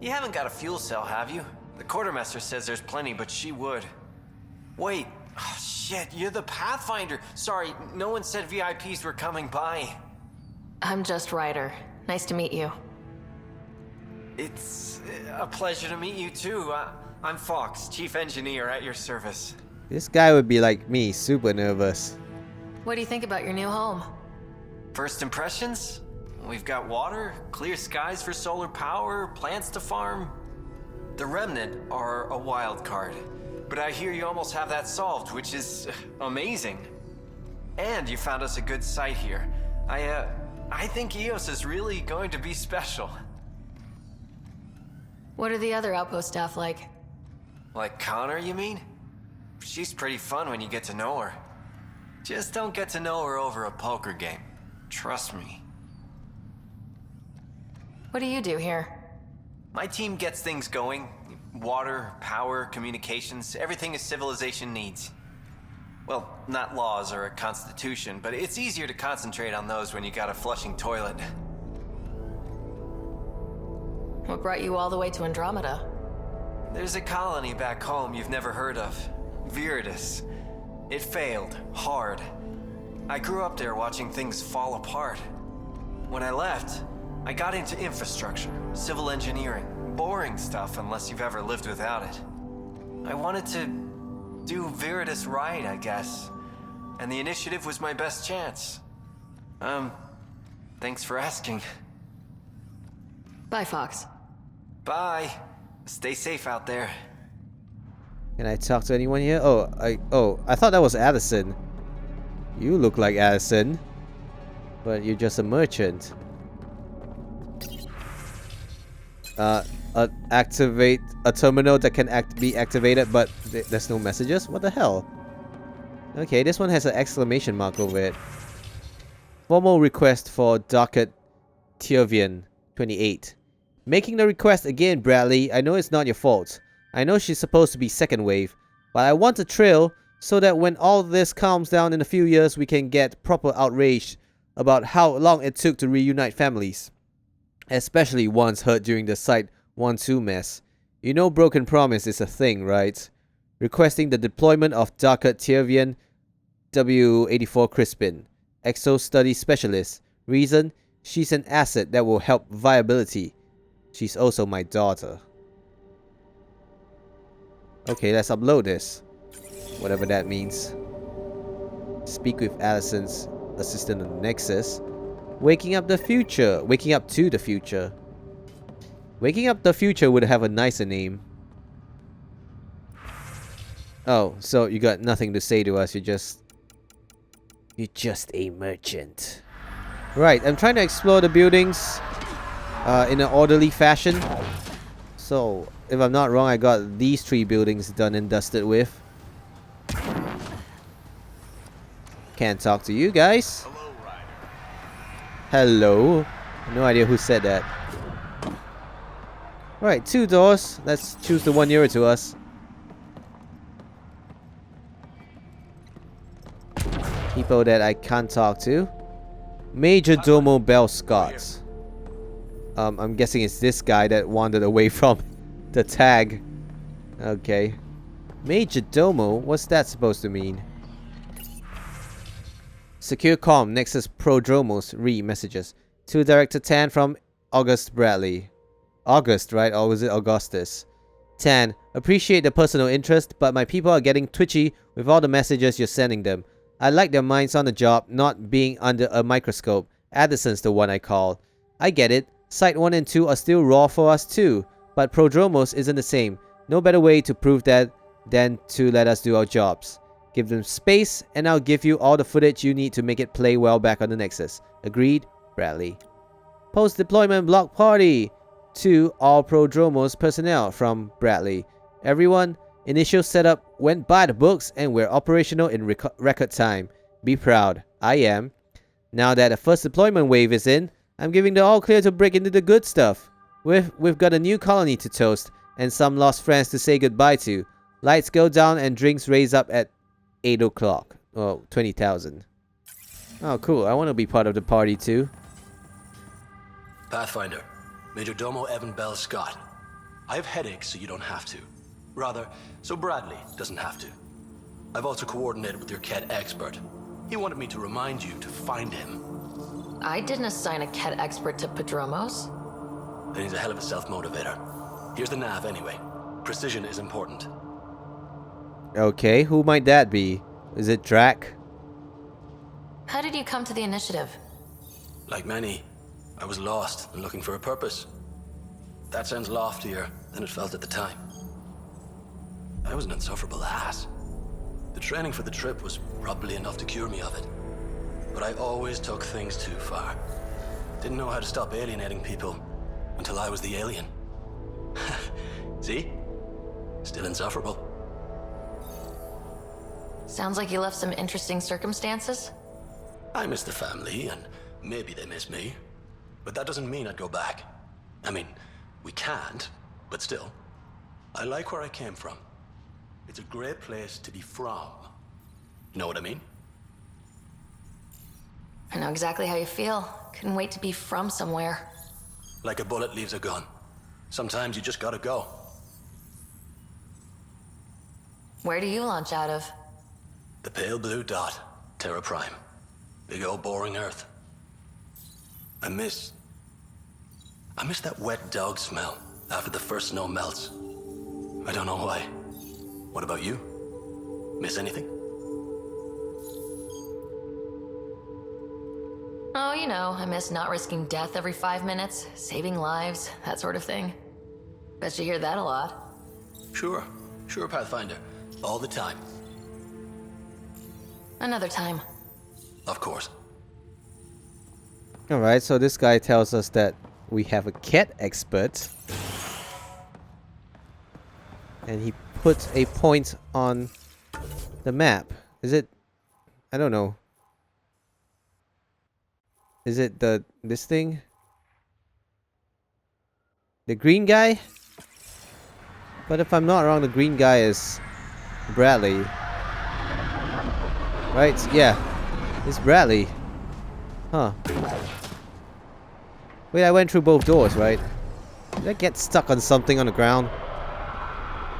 You haven't got a fuel cell, have you? The quartermaster says there's plenty, but she would. Wait. Oh, shit, you're the Pathfinder. Sorry, no one said VIPs were coming by. I'm just Ryder. Nice to meet you. It's a pleasure to meet you too. I'm Fox, chief engineer at your service. This guy would be like me, super nervous. What do you think about your new home? First impressions? We've got water, clear skies for solar power, plants to farm. The Remnant are a wild card, but I hear you almost have that solved, which is amazing. And you found us a good site here. I think EOS is really going to be special. What are the other outpost staff like? Like Connor, you mean? She's pretty fun when you get to know her. Just don't get to know her over a poker game. Trust me. What do you do here? My team gets things going. Water, power, communications, everything a civilization needs. Well, not laws or a constitution, but it's easier to concentrate on those when you got a flushing toilet. What brought you all the way to Andromeda? There's a colony back home you've never heard of. Viridis. It failed, hard. I grew up there watching things fall apart. When I left, I got into infrastructure, civil engineering. Boring stuff unless you've ever lived without it. I wanted to do Viridis right, I guess. And the initiative was my best chance. Thanks for asking. Bye, Fox. Bye. Stay safe out there. Can I talk to anyone here? I thought that was Addison. You look like Addison, but you're just a merchant. Activate a terminal that can be activated, but there's no messages? What the hell? Okay, this one has an exclamation mark over it. Formal request for Docket Tiervian 28. Making the request again, Bradley. I know it's not your fault. I know she's supposed to be second wave, but I want a trail so that when all this calms down in a few years, we can get proper outraged about how long it took to reunite families. Especially ones hurt during the Site 1-2 mess. You know broken promise is a thing, right? Requesting the deployment of Docket Tiervian W84 Crispin, Exo Study Specialist. Reason? She's an asset that will help viability. She's also my daughter. Okay, let's upload this. Whatever that means. Speak with Allison's assistant on the Nexus. Waking up the future. Waking up to the future. Waking up the future would have a nicer name. Oh, so you got nothing to say to us. You're just a merchant. Right, I'm trying to explore the buildings in an orderly fashion. So, if I'm not wrong, I got these 3 buildings done and dusted with. Can't talk to you guys. Hello. No idea who said that. Right, 2 doors. Let's choose the one nearer to us. People that I can't talk to. Major Domo Bell Scott. I'm guessing it's this guy that wandered away from the tag. Okay. Major Domo? What's that supposed to mean? Secure comm, Nexus Prodromos, messages. To Director Tan from August Bradley. August, right? Or was it Augustus? Tan, appreciate the personal interest, but my people are getting twitchy with all the messages you're sending them. I like their minds on the job, not being under a microscope. Addison's the one I call. I get it. Site 1 and 2 are still raw for us too, but Prodromos isn't the same. No better way to prove that than to let us do our jobs. Give them space, and I'll give you all the footage you need to make it play well back on the Nexus. Agreed? Bradley. Post-deployment block party to all Prodromos personnel from Bradley. Everyone, initial setup went by the books and we're operational in record time. Be proud. I am. Now that the first deployment wave is in, I'm giving the all clear to break into the good stuff. We've got a new colony to toast and some lost friends to say goodbye to. Lights go down and drinks raise up at 8 o'clock. Oh, 20,000. Oh, cool. I want to be part of the party too. Pathfinder, Major Domo Evan Bell Scott. I have headaches, so you don't have to. Rather, so Bradley doesn't have to. I've also coordinated with your Ket expert. He wanted me to remind you to find him. I didn't assign a Ket expert to Prodromos. Then he's a hell of a self-motivator. Here's the nav anyway. Precision is important. Okay, who might that be? Is it Drac? How did you come to the initiative? Like many, I was lost and looking for a purpose. That sounds loftier than it felt at the time. I was an insufferable ass. The training for the trip was probably enough to cure me of it. But I always took things too far. Didn't know how to stop alienating people until I was the alien. See? Still insufferable. Sounds like you left some interesting circumstances. I miss the family, and maybe they miss me. But that doesn't mean I'd go back. I mean, we can't, but still. I like where I came from. It's a great place to be from. Know what I mean? I know exactly how you feel. Couldn't wait to be from somewhere. Like a bullet leaves a gun. Sometimes you just gotta go. Where do you launch out of? The pale blue dot, Terra Prime. Big old boring Earth. I miss that wet dog smell after the first snow melts. I don't know why. What about you? Miss anything? Oh, you know, I miss not risking death every 5 minutes, saving lives, that sort of thing. Bet you hear that a lot. Sure, Pathfinder. All the time. Another time. Of course. Alright, so this guy tells us that we have a Ket expert. And he puts a point on the map. Is it... I don't know. Is it this thing? The green guy? But if I'm not wrong, the green guy is Bradley. Right? Yeah. It's Bradley. Huh. Wait, I went through both doors, right? Did I get stuck on something on the ground?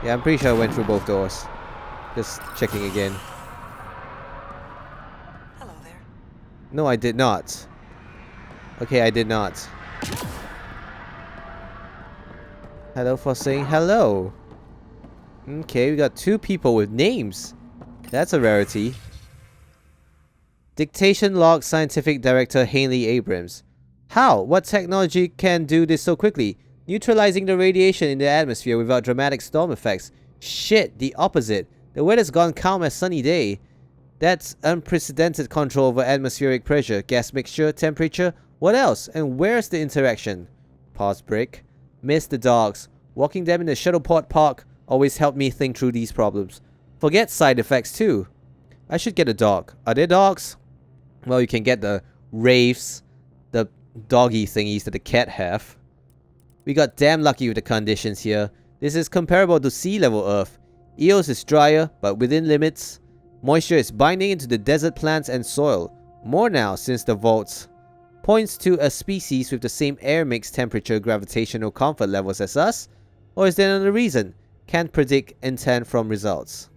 Yeah, I'm pretty sure I went through both doors. Just checking again. Hello there. No, I did not. Okay, I did not. Hello for saying hello. Okay, we got 2 people with names. That's a rarity. Dictation log scientific director Haley Abrams. How? What technology can do this so quickly? Neutralizing the radiation in the atmosphere without dramatic storm effects. Shit, the opposite. The weather's gone calm as sunny day. That's unprecedented control over atmospheric pressure, gas mixture, temperature. What else? And where's the interaction? Pause break. Miss the dogs. Walking them in the shuttleport park always helped me think through these problems. Forget side effects too. I should get a dog. Are there dogs? Well, you can get the Wraiths, the doggy thingies that the cat have. We got damn lucky with the conditions here. This is comparable to sea level Earth. Eos is drier, but within limits. Moisture is binding into the desert plants and soil. More now since the vaults. Points to a species with the same air mix, temperature, gravitational comfort levels as us? Or is there another reason? Can't predict intent from results.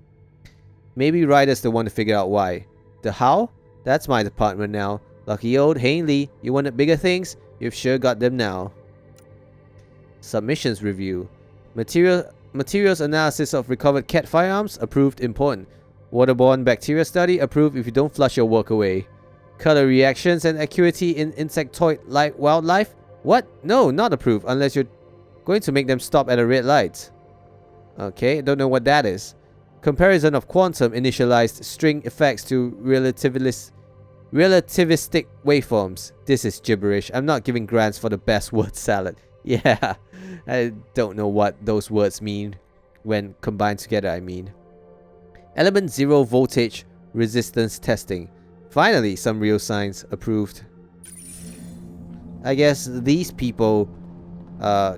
Maybe Ryder's the one to figure out why. The how? That's my department now. Lucky old Hanley, you wanted bigger things? You've sure got them now. Submissions review. Materials analysis of recovered cat firearms, approved important. Waterborne bacteria study, approved if you don't flush your work away. Color reactions and acuity in insectoid-like wildlife? What? No, not approved unless you're going to make them stop at a red light. Okay, don't know what that is. Comparison of quantum initialized string effects to relativistic waveforms. This is gibberish. I'm not giving grants for the best word salad. Yeah, I don't know what those words mean when combined together, I mean. Element 0 voltage resistance testing. Finally, some real science approved. I guess these people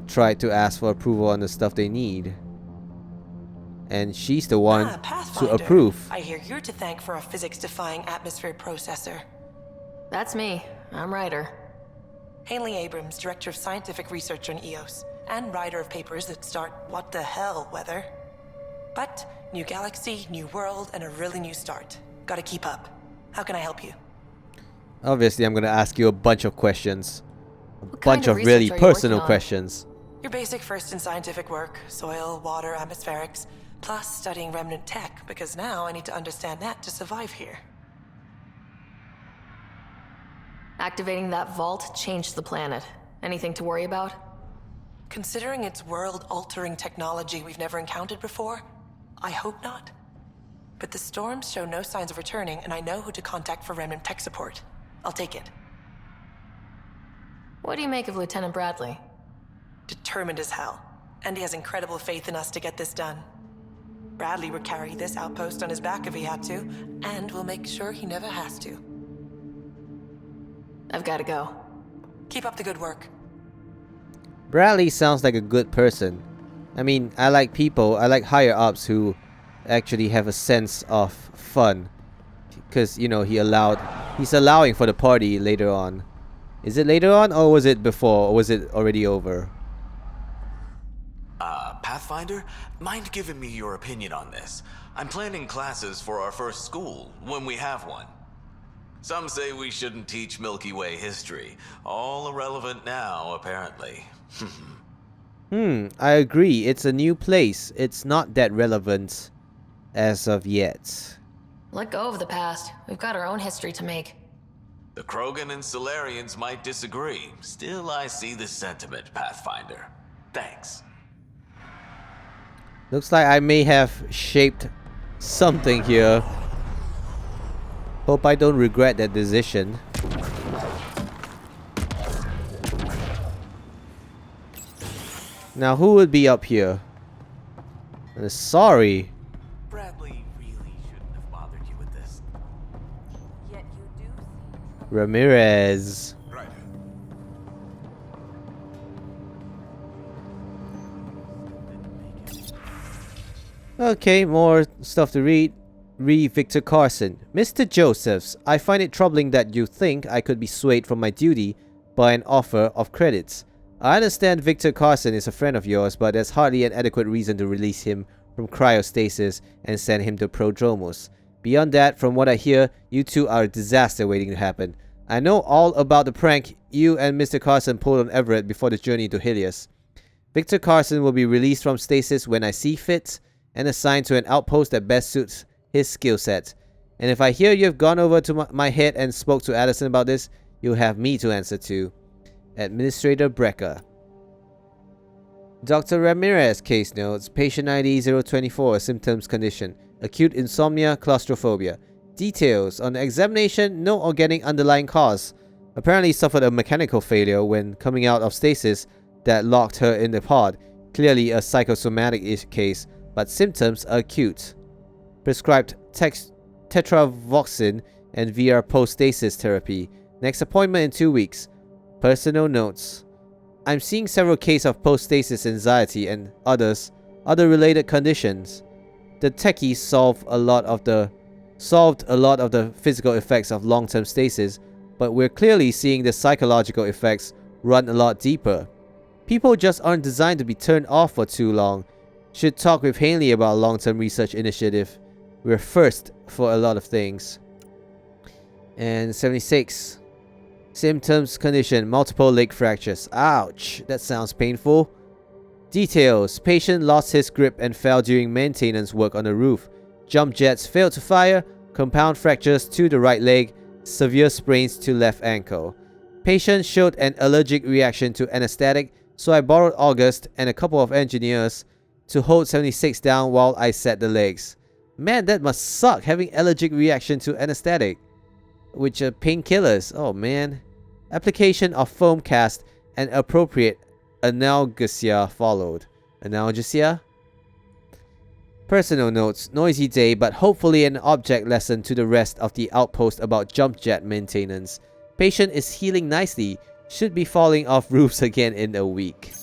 tried to ask for approval on the stuff they need. And she's the one to approve. I hear you're to thank for a physics-defying atmosphere processor. That's me. I'm Ryder. Hanley Abrams, Director of Scientific Research on EOS, and writer of papers that start what the hell weather. But new galaxy, new world, and a really new start. Gotta keep up. How can I help you? Obviously, I'm gonna ask you a bunch of questions. A bunch of really personal questions. Your basic first in scientific work, soil, water, atmospherics, plus studying remnant tech, because now I need to understand that to survive here. Activating that vault changed the planet. Anything to worry about? Considering it's world-altering technology we've never encountered before, I hope not. But the storms show no signs of returning, and I know who to contact for remnant tech support. I'll take it. What do you make of Lieutenant Bradley? Determined as hell. And he has incredible faith in us to get this done. Bradley would carry this outpost on his back if he had to, and we'll make sure he never has to. I've got to go. Keep up the good work. Bradley sounds like a good person. I mean, I like people, I like higher-ups who actually have a sense of fun. Because, you know, he's allowing for the party later on. Is it later on, or was it before, or was it already over? Pathfinder, mind giving me your opinion on this? I'm planning classes for our first school, when we have one. Some say we shouldn't teach Milky Way history. All irrelevant now, apparently. I agree. It's a new place. It's not that relevant as of yet. Let go of the past. We've got our own history to make. The Krogan and Solarians might disagree. Still, I see the sentiment, Pathfinder. Thanks. Looks like I may have shaped something here. Hope I don't regret that decision. Now, who would be up here? Sorry. Bradley really shouldn't have bothered you with this. Yet you do. Ramirez. Right. Okay, more stuff to read. Victor Carson. Mr. Josephs, I find it troubling that you think I could be swayed from my duty by an offer of credits. I understand Victor Carson is a friend of yours, but there's hardly an adequate reason to release him from cryostasis and send him to Prodromos. Beyond that, from what I hear, you two are a disaster waiting to happen. I know all about the prank you and Mr. Carson pulled on Everett before the journey to Helios. Victor Carson will be released from stasis when I see fit and assigned to an outpost that best suits his skill set. And if I hear you have gone over to my head and spoke to Addison about this, you'll have me to answer to. Administrator Brecker. Dr. Ramirez case notes. Patient ID 024. Symptoms condition. Acute insomnia, claustrophobia. Details. On the examination, no organic underlying cause. Apparently suffered a mechanical failure when coming out of stasis that locked her in the pod. Clearly a psychosomatic case, but symptoms are acute. Prescribed tetravoxin and VR post-stasis therapy. Next appointment in 2 weeks. Personal notes. I'm seeing several cases of post-stasis anxiety and other related conditions. The techies solved a lot of the physical effects of long-term stasis, but we're clearly seeing the psychological effects run a lot deeper. People just aren't designed to be turned off for too long. Should talk with Hanley about a long-term research initiative. We're first for a lot of things. And 76. Symptoms condition, multiple leg fractures. Ouch, that sounds painful. Details, patient lost his grip and fell during maintenance work on the roof. Jump jets failed to fire, compound fractures to the right leg, severe sprains to left ankle. Patient showed an allergic reaction to anesthetic, so I borrowed August and a couple of engineers to hold 76 down while I set the legs. Man, that must suck, having allergic reaction to anesthetic. Which are painkillers. Oh man. Application of foam cast and appropriate analgesia followed. Analgesia? Personal notes. Noisy day, but hopefully an object lesson to the rest of the outpost about jump jet maintenance. Patient is healing nicely. Should be falling off roofs again in a week.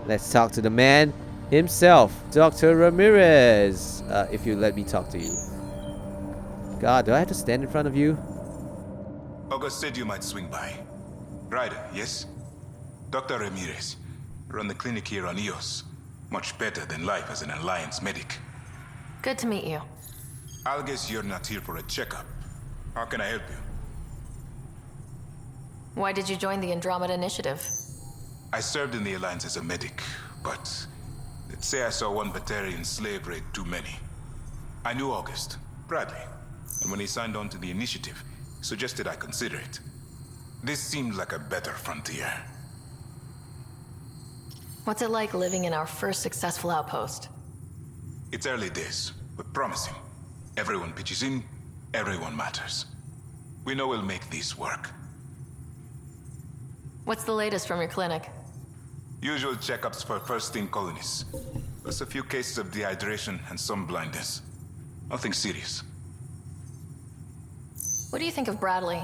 Let's talk to the man himself, Dr. Ramirez. If you let me talk to you. God, do I have to stand in front of you? August said you might swing by. Ryder, yes? Dr. Ramirez. Run the clinic here on Eos. Much better than life as an Alliance medic. Good to meet you. I'll guess you're not here for a checkup. How can I help you? Why did you join the Andromeda Initiative? I served in the Alliance as a medic, but let's say I saw one Batarian slave raid too many. I knew August, Bradley, and when he signed on to the Initiative, suggested I consider it. This seemed like a better frontier. What's it like living in our first successful outpost? It's early days, but promising. Everyone pitches in, everyone matters. We know we'll make this work. What's the latest from your clinic? Usual checkups for first-in colonists. Plus a few cases of dehydration and some blindness. Nothing serious. What do you think of Bradley?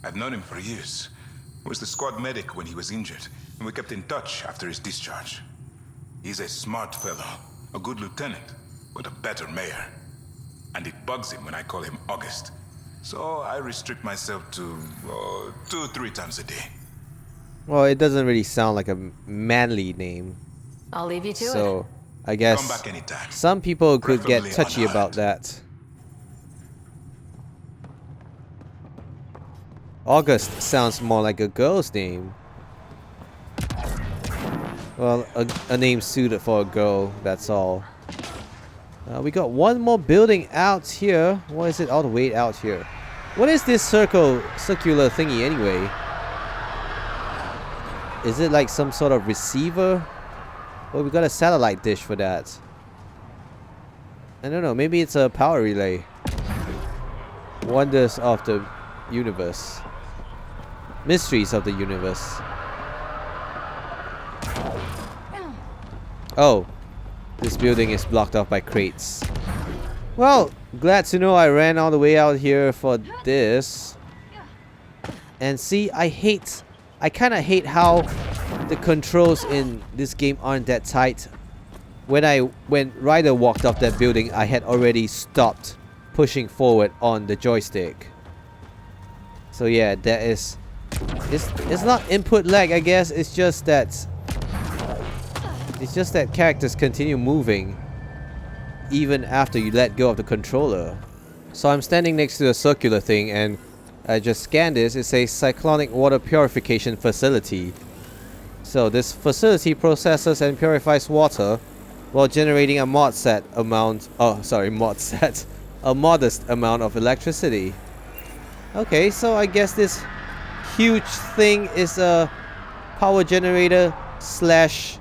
I've known him for years. He was the squad medic when he was injured, and we kept in touch after his discharge. He's a smart fellow, a good lieutenant, but a better mayor. And it bugs him when I call him August. So I restrict myself to 2-3 times a day. Well, it doesn't really sound like a manly name. I'll leave you to it. So, I guess come back anytime. Some people could get Preferably touchy unarmed. about that. August sounds more like a girl's name. Well, a name suited for a girl, that's all. We got one more building out here. What is it all the way out here? What is this circular thingy anyway? Is it like some sort of receiver? Well, we got a satellite dish for that. I don't know, maybe it's a power relay. Wonders of the universe. Mysteries of the universe. Oh, this building is blocked off by crates. Well, glad to know I ran all the way out here for this. And see, I kind of hate how the controls in this game aren't that tight. When Ryder walked off that building, I had already stopped pushing forward on the joystick. So yeah, that is... It's not input lag, I guess. It's just that characters continue moving even after you let go of the controller. So I'm standing next to the circular thing and I just scanned this. It's a cyclonic water purification facility. So this facility processes and purifies water while generating a modest amount of electricity. Okay, so I guess this huge thing is a power generator slash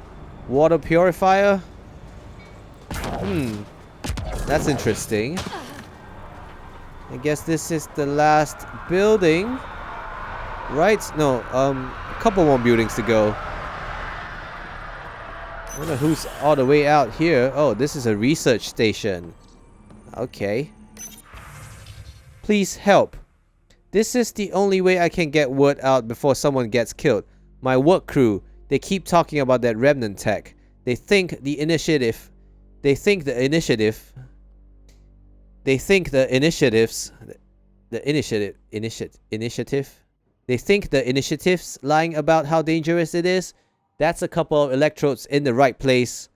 water purifier. That's interesting. I guess this is the last building, right? No, a couple more buildings to go. I wonder who's all the way out here. Oh, this is a research station. Okay. Please help. This is the only way I can get word out before someone gets killed. My work crew, they keep talking about that remnant tech. They think the initiative... They think the initiatives lying about how dangerous it is. That's a couple of electrodes in the right place.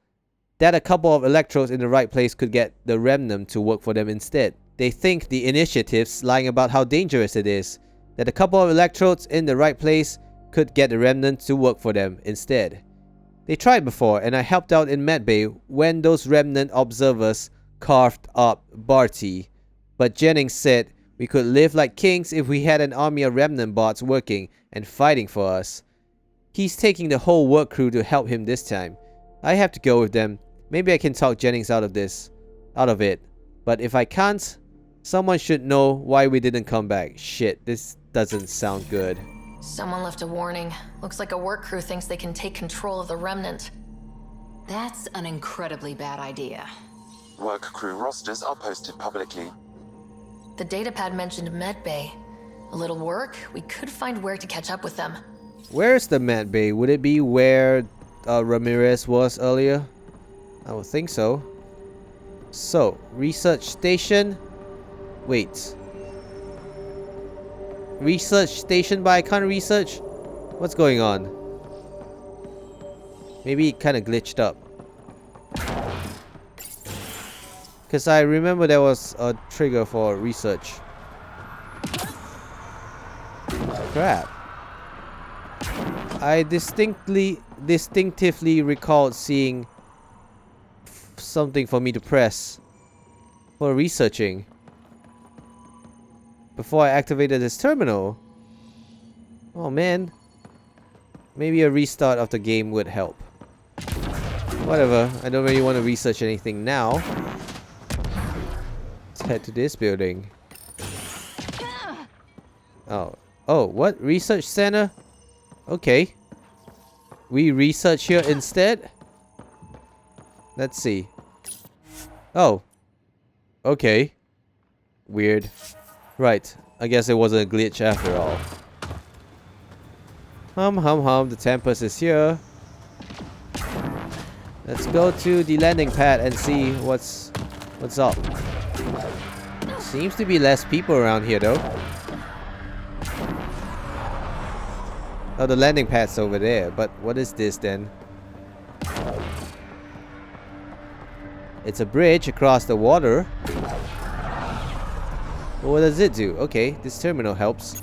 That a couple of electrodes in the right place could get the remnant to work for them instead. They think the Initiative's lying about how dangerous it is, that a couple of electrodes in the right place could get the remnant to work for them instead. They tried before, and I helped out in medbay when those remnant observers carved up Barty. But Jennings said we could live like kings if we had an army of remnant bots working and fighting for us. He's taking the whole work crew to help him this time. I have to go with them. Maybe I can talk Jennings out of it. But if I can't, someone should know why we didn't come back. Shit, this doesn't sound good. Someone left a warning. Looks like a work crew thinks they can take control of the remnant. That's an incredibly bad idea. Work crew rosters are posted publicly. The datapad mentioned medbay. A little work, we could find where to catch up with them. Where's the medbay? Would it be where Ramirez was earlier? I would think so. So, research station. Wait. Research station, but I can't research? What's going on? Maybe it kind of glitched up. Because I remember there was a trigger for research. Crap. I distinctively recalled seeing something for me to press for researching before I activated this terminal. Oh man. Maybe a restart of the game would help. Whatever, I don't really want to research anything now. Let's head to this building. Oh, what? Research center? Okay. We research here instead? Let's see. Oh. Okay. Weird. Right. I guess it wasn't a glitch after all. Hum. The Tempest is here. Let's go to the landing pad and see what's up. Seems to be less people around here though. Oh, the landing pad's over there, but what is this then? It's a bridge across the water. What does it do? Okay, this terminal helps.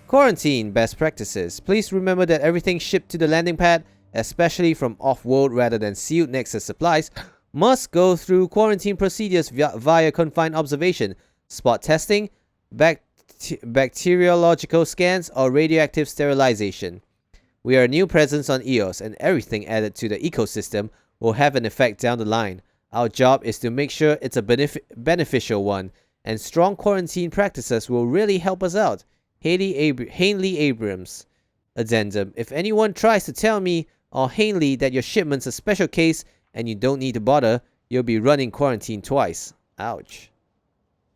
Quarantine best practices. Please remember that everything shipped to the landing pad, especially from off-world rather than sealed Nexus supplies, must go through quarantine procedures via confined observation, spot testing, bacteriological scans, or radioactive sterilization. We are a new presence on Eos, and everything added to the ecosystem will have an effect down the line. Our job is to make sure it's a beneficial one, and strong quarantine practices will really help us out. Hanley Abrams. Addendum. If anyone tries to tell me or Hanley that your shipment's a special case and you don't need to bother, you'll be running quarantine twice. Ouch.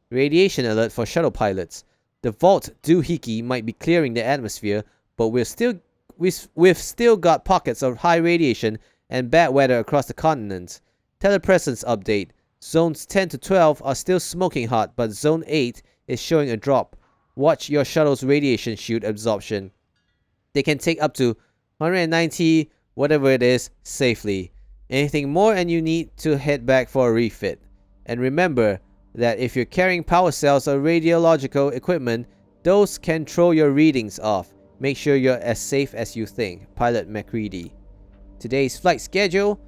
Radiation alert for shuttle pilots. The Vault doohickey might be clearing the atmosphere, but we've still got pockets of high radiation and bad weather across the continent. Telepresence update. Zones 10 to 12 are still smoking hot, but Zone 8 is showing a drop. Watch your shuttle's radiation shield absorption. They can take up to 190, whatever it is, safely. Anything more and you need to head back for a refit. And remember that if you're carrying power cells or radiological equipment, those can throw your readings off. Make sure you're as safe as you think. Pilot McCready. Today's flight schedule: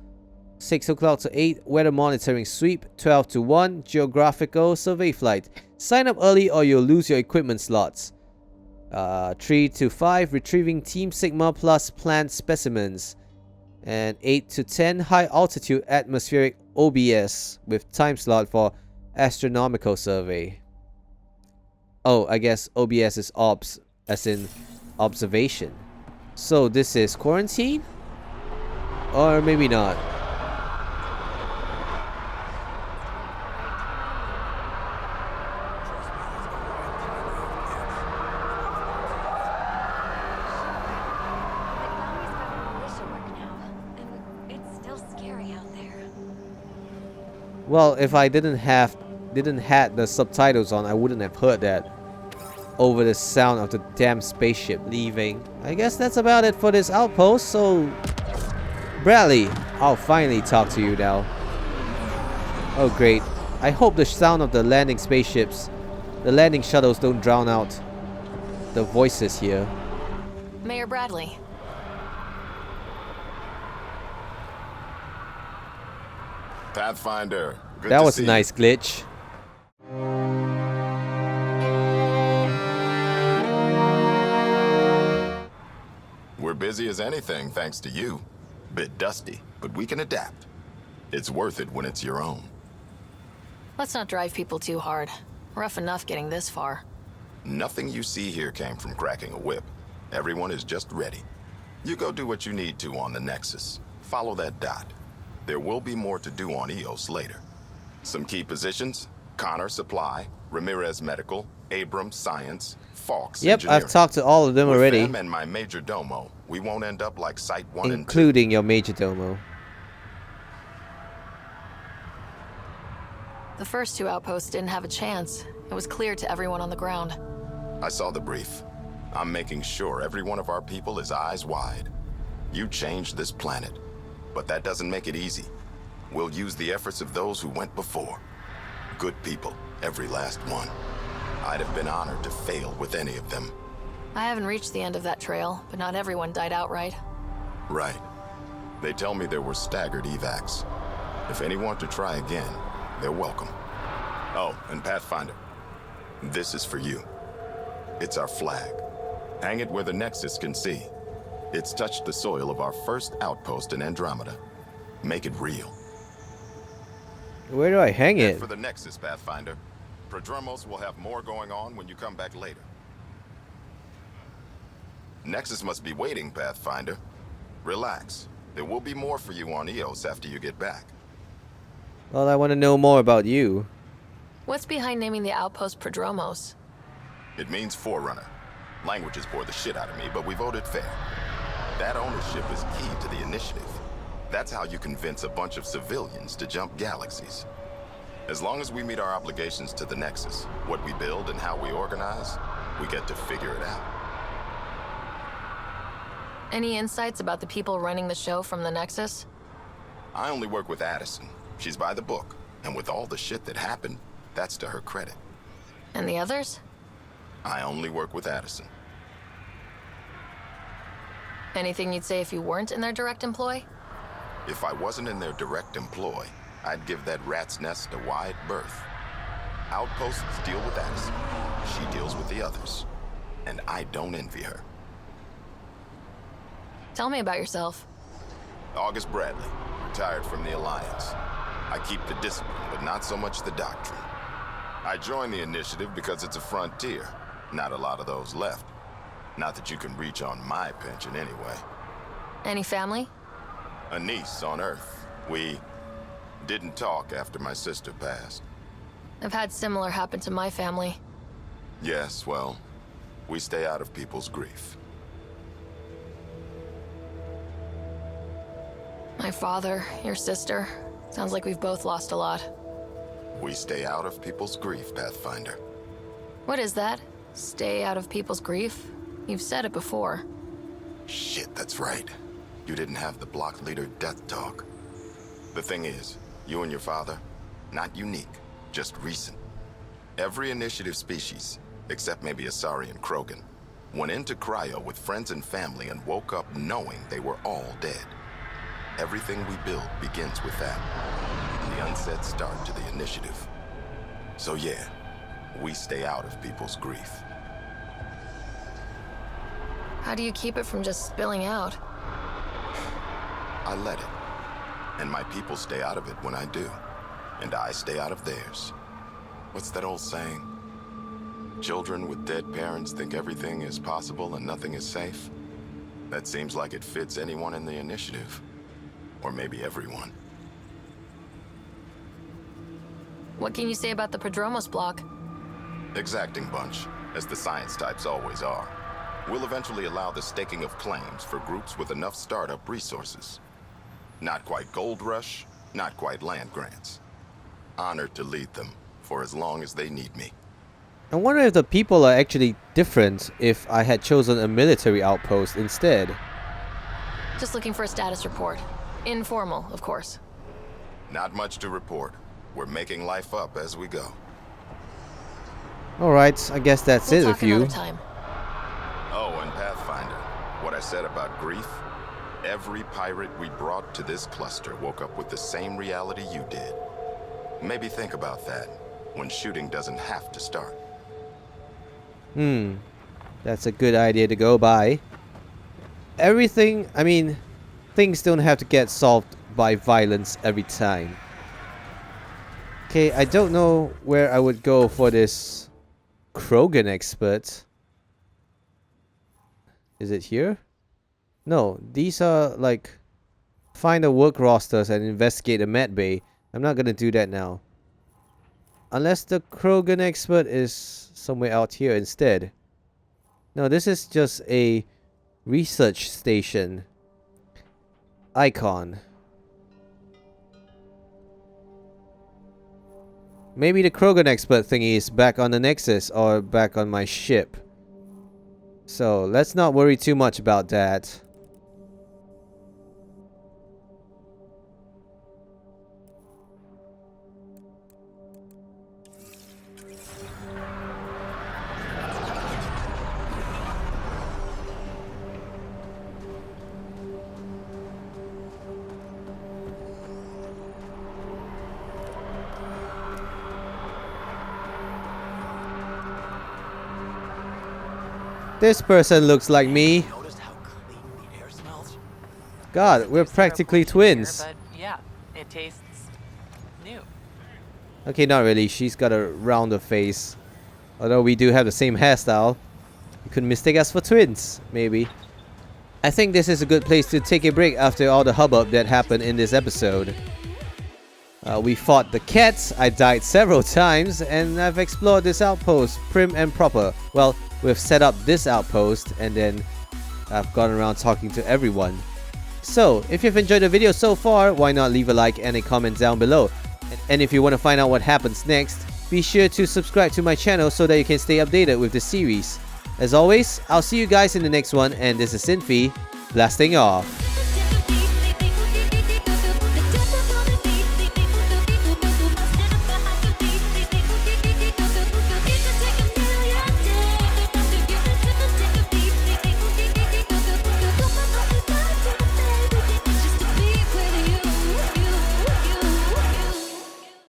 6 o'clock to 8, weather monitoring sweep, 12 to 1, geographical survey flight. Sign up early or you'll lose your equipment slots. 3 to 5, retrieving Team Sigma plus plant specimens. And 8 to 10, high altitude atmospheric OBS with time slot for astronomical survey. Oh, I guess OBS is obs, as in observation. So this is quarantine? Or maybe not. Well, if I didn't have the subtitles on, I wouldn't have heard that over the sound of the damn spaceship leaving. I guess that's about it for this outpost. So, Bradley, I'll finally talk to you now. Oh great, I hope the sound of the landing spaceships, the landing shuttles don't drown out the voices here. Mayor Bradley. Pathfinder, good That to was see a nice glitch. We're busy as anything thanks to you. Bit dusty, but we can adapt. It's worth it when it's your own. Let's not drive people too hard. Rough enough getting this far. Nothing you see here came from cracking a whip. Everyone is just ready. You go do what you need to on the Nexus. Follow that dot. There will be more to do on EOS later. Some key positions: Connor Supply, Ramirez Medical, Abrams Science, Fawkes Yep, Engineering. I've talked to all of them With already. them and my major domo, we won't end up like Site 1 and 2. Including your major domo. The first two outposts didn't have a chance. It was clear to everyone on the ground. I saw the brief. I'm making sure every one of our people is eyes wide. You changed this planet, but that doesn't make it easy. We'll use the efforts of those who went before. Good people, every last one. I'd have been honored to fail with any of them. I haven't reached the end of that trail, but not everyone died outright. Right. They tell me there were staggered evacs. If any want to try again, they're welcome. Oh, and Pathfinder, this is for you. It's our flag. Hang it where the Nexus can see. It's touched the soil of our first outpost in Andromeda. Make it real. Where do I hang Head it? for the Nexus, Pathfinder. Prodromos will have more going on when you come back later. Nexus must be waiting, Pathfinder. Relax. There will be more for you on EOS after you get back. Well, I want to know more about you. What's behind naming the outpost Prodromos? It means Forerunner. Languages bore the shit out of me, but we voted fair. That ownership is key to the initiative. That's how you convince a bunch of civilians to jump galaxies. As long as we meet our obligations to the Nexus, what we build and how we organize, we get to figure it out. Any insights about the people running the show from the Nexus? I only work with Addison. She's by the book, and with all the shit that happened, that's to her credit. And the others? I only work with Addison. Anything you'd say if you weren't in their direct employ? If I wasn't in their direct employ, I'd give that rat's nest a wide berth. Outposts deal with Addison. She deals with the others. And I don't envy her. Tell me about yourself. August Bradley, retired from the Alliance. I keep the discipline, but not so much the doctrine. I joined the initiative because it's a frontier. Not a lot of those left. Not that you can reach on my pension anyway. Any family? A niece on Earth. We didn't talk after my sister passed. I've had similar happen to my family. Yes, well, we stay out of people's grief. My father, your sister. Sounds like we've both lost a lot. We stay out of people's grief, Pathfinder. What is that? Stay out of people's grief? You've said it before. Shit, that's right. You didn't have the block leader death talk. The thing is, you and your father, not unique, just recent. Every initiative species, except maybe Asari and Krogan, went into cryo with friends and family and woke up knowing they were all dead. Everything we build begins with that. The unsaid start to the initiative. So yeah, we stay out of people's grief. How do you keep it from just spilling out? I let it. And my people stay out of it when I do. And I stay out of theirs. What's that old saying? Children with dead parents think everything is possible and nothing is safe? That seems like it fits anyone in the initiative. Or maybe everyone. What can you say about the Prodromos block? Exacting bunch, as the science types always are. We'll eventually allow the staking of claims for groups with enough startup resources. Not quite gold rush, not quite land grants. Honored to lead them for as long as they need me. I wonder if the people are actually different if I had chosen a military outpost instead. Just looking for a status report. Informal, of course. Not much to report. We're making life up as we go. Alright, I guess that's it with you. Another time. Oh, and Pathfinder, what I said about grief, every pirate we brought to this cluster woke up with the same reality you did. Maybe think about that when shooting doesn't have to start. That's a good idea to go by. Things don't have to get solved by violence every time. Okay, I don't know where I would go for this Krogan expert. Is it here? No, these are like find the work rosters and investigate a med bay. I'm not gonna do that now. Unless the Krogan expert is somewhere out here instead. No, this is just a research station icon. Maybe the Krogan expert thingy is back on the Nexus or back on my ship. So let's not worry too much about that. This person looks like me. God, we're practically twins. But yeah, it tastes new. Okay, not really. She's got a rounder face. Although we do have the same hairstyle. You could mistake us for twins, maybe. I think this is a good place to take a break after all the hubbub that happened in this episode. We fought the cats, I died several times, and I've explored this outpost prim and proper. Well, we've set up this outpost, and then I've gone around talking to everyone. So, if you've enjoyed the video so far, why not leave a like and a comment down below. And if you want to find out what happens next, be sure to subscribe to my channel so that you can stay updated with the series. As always, I'll see you guys in the next one, and this is Infy, blasting off.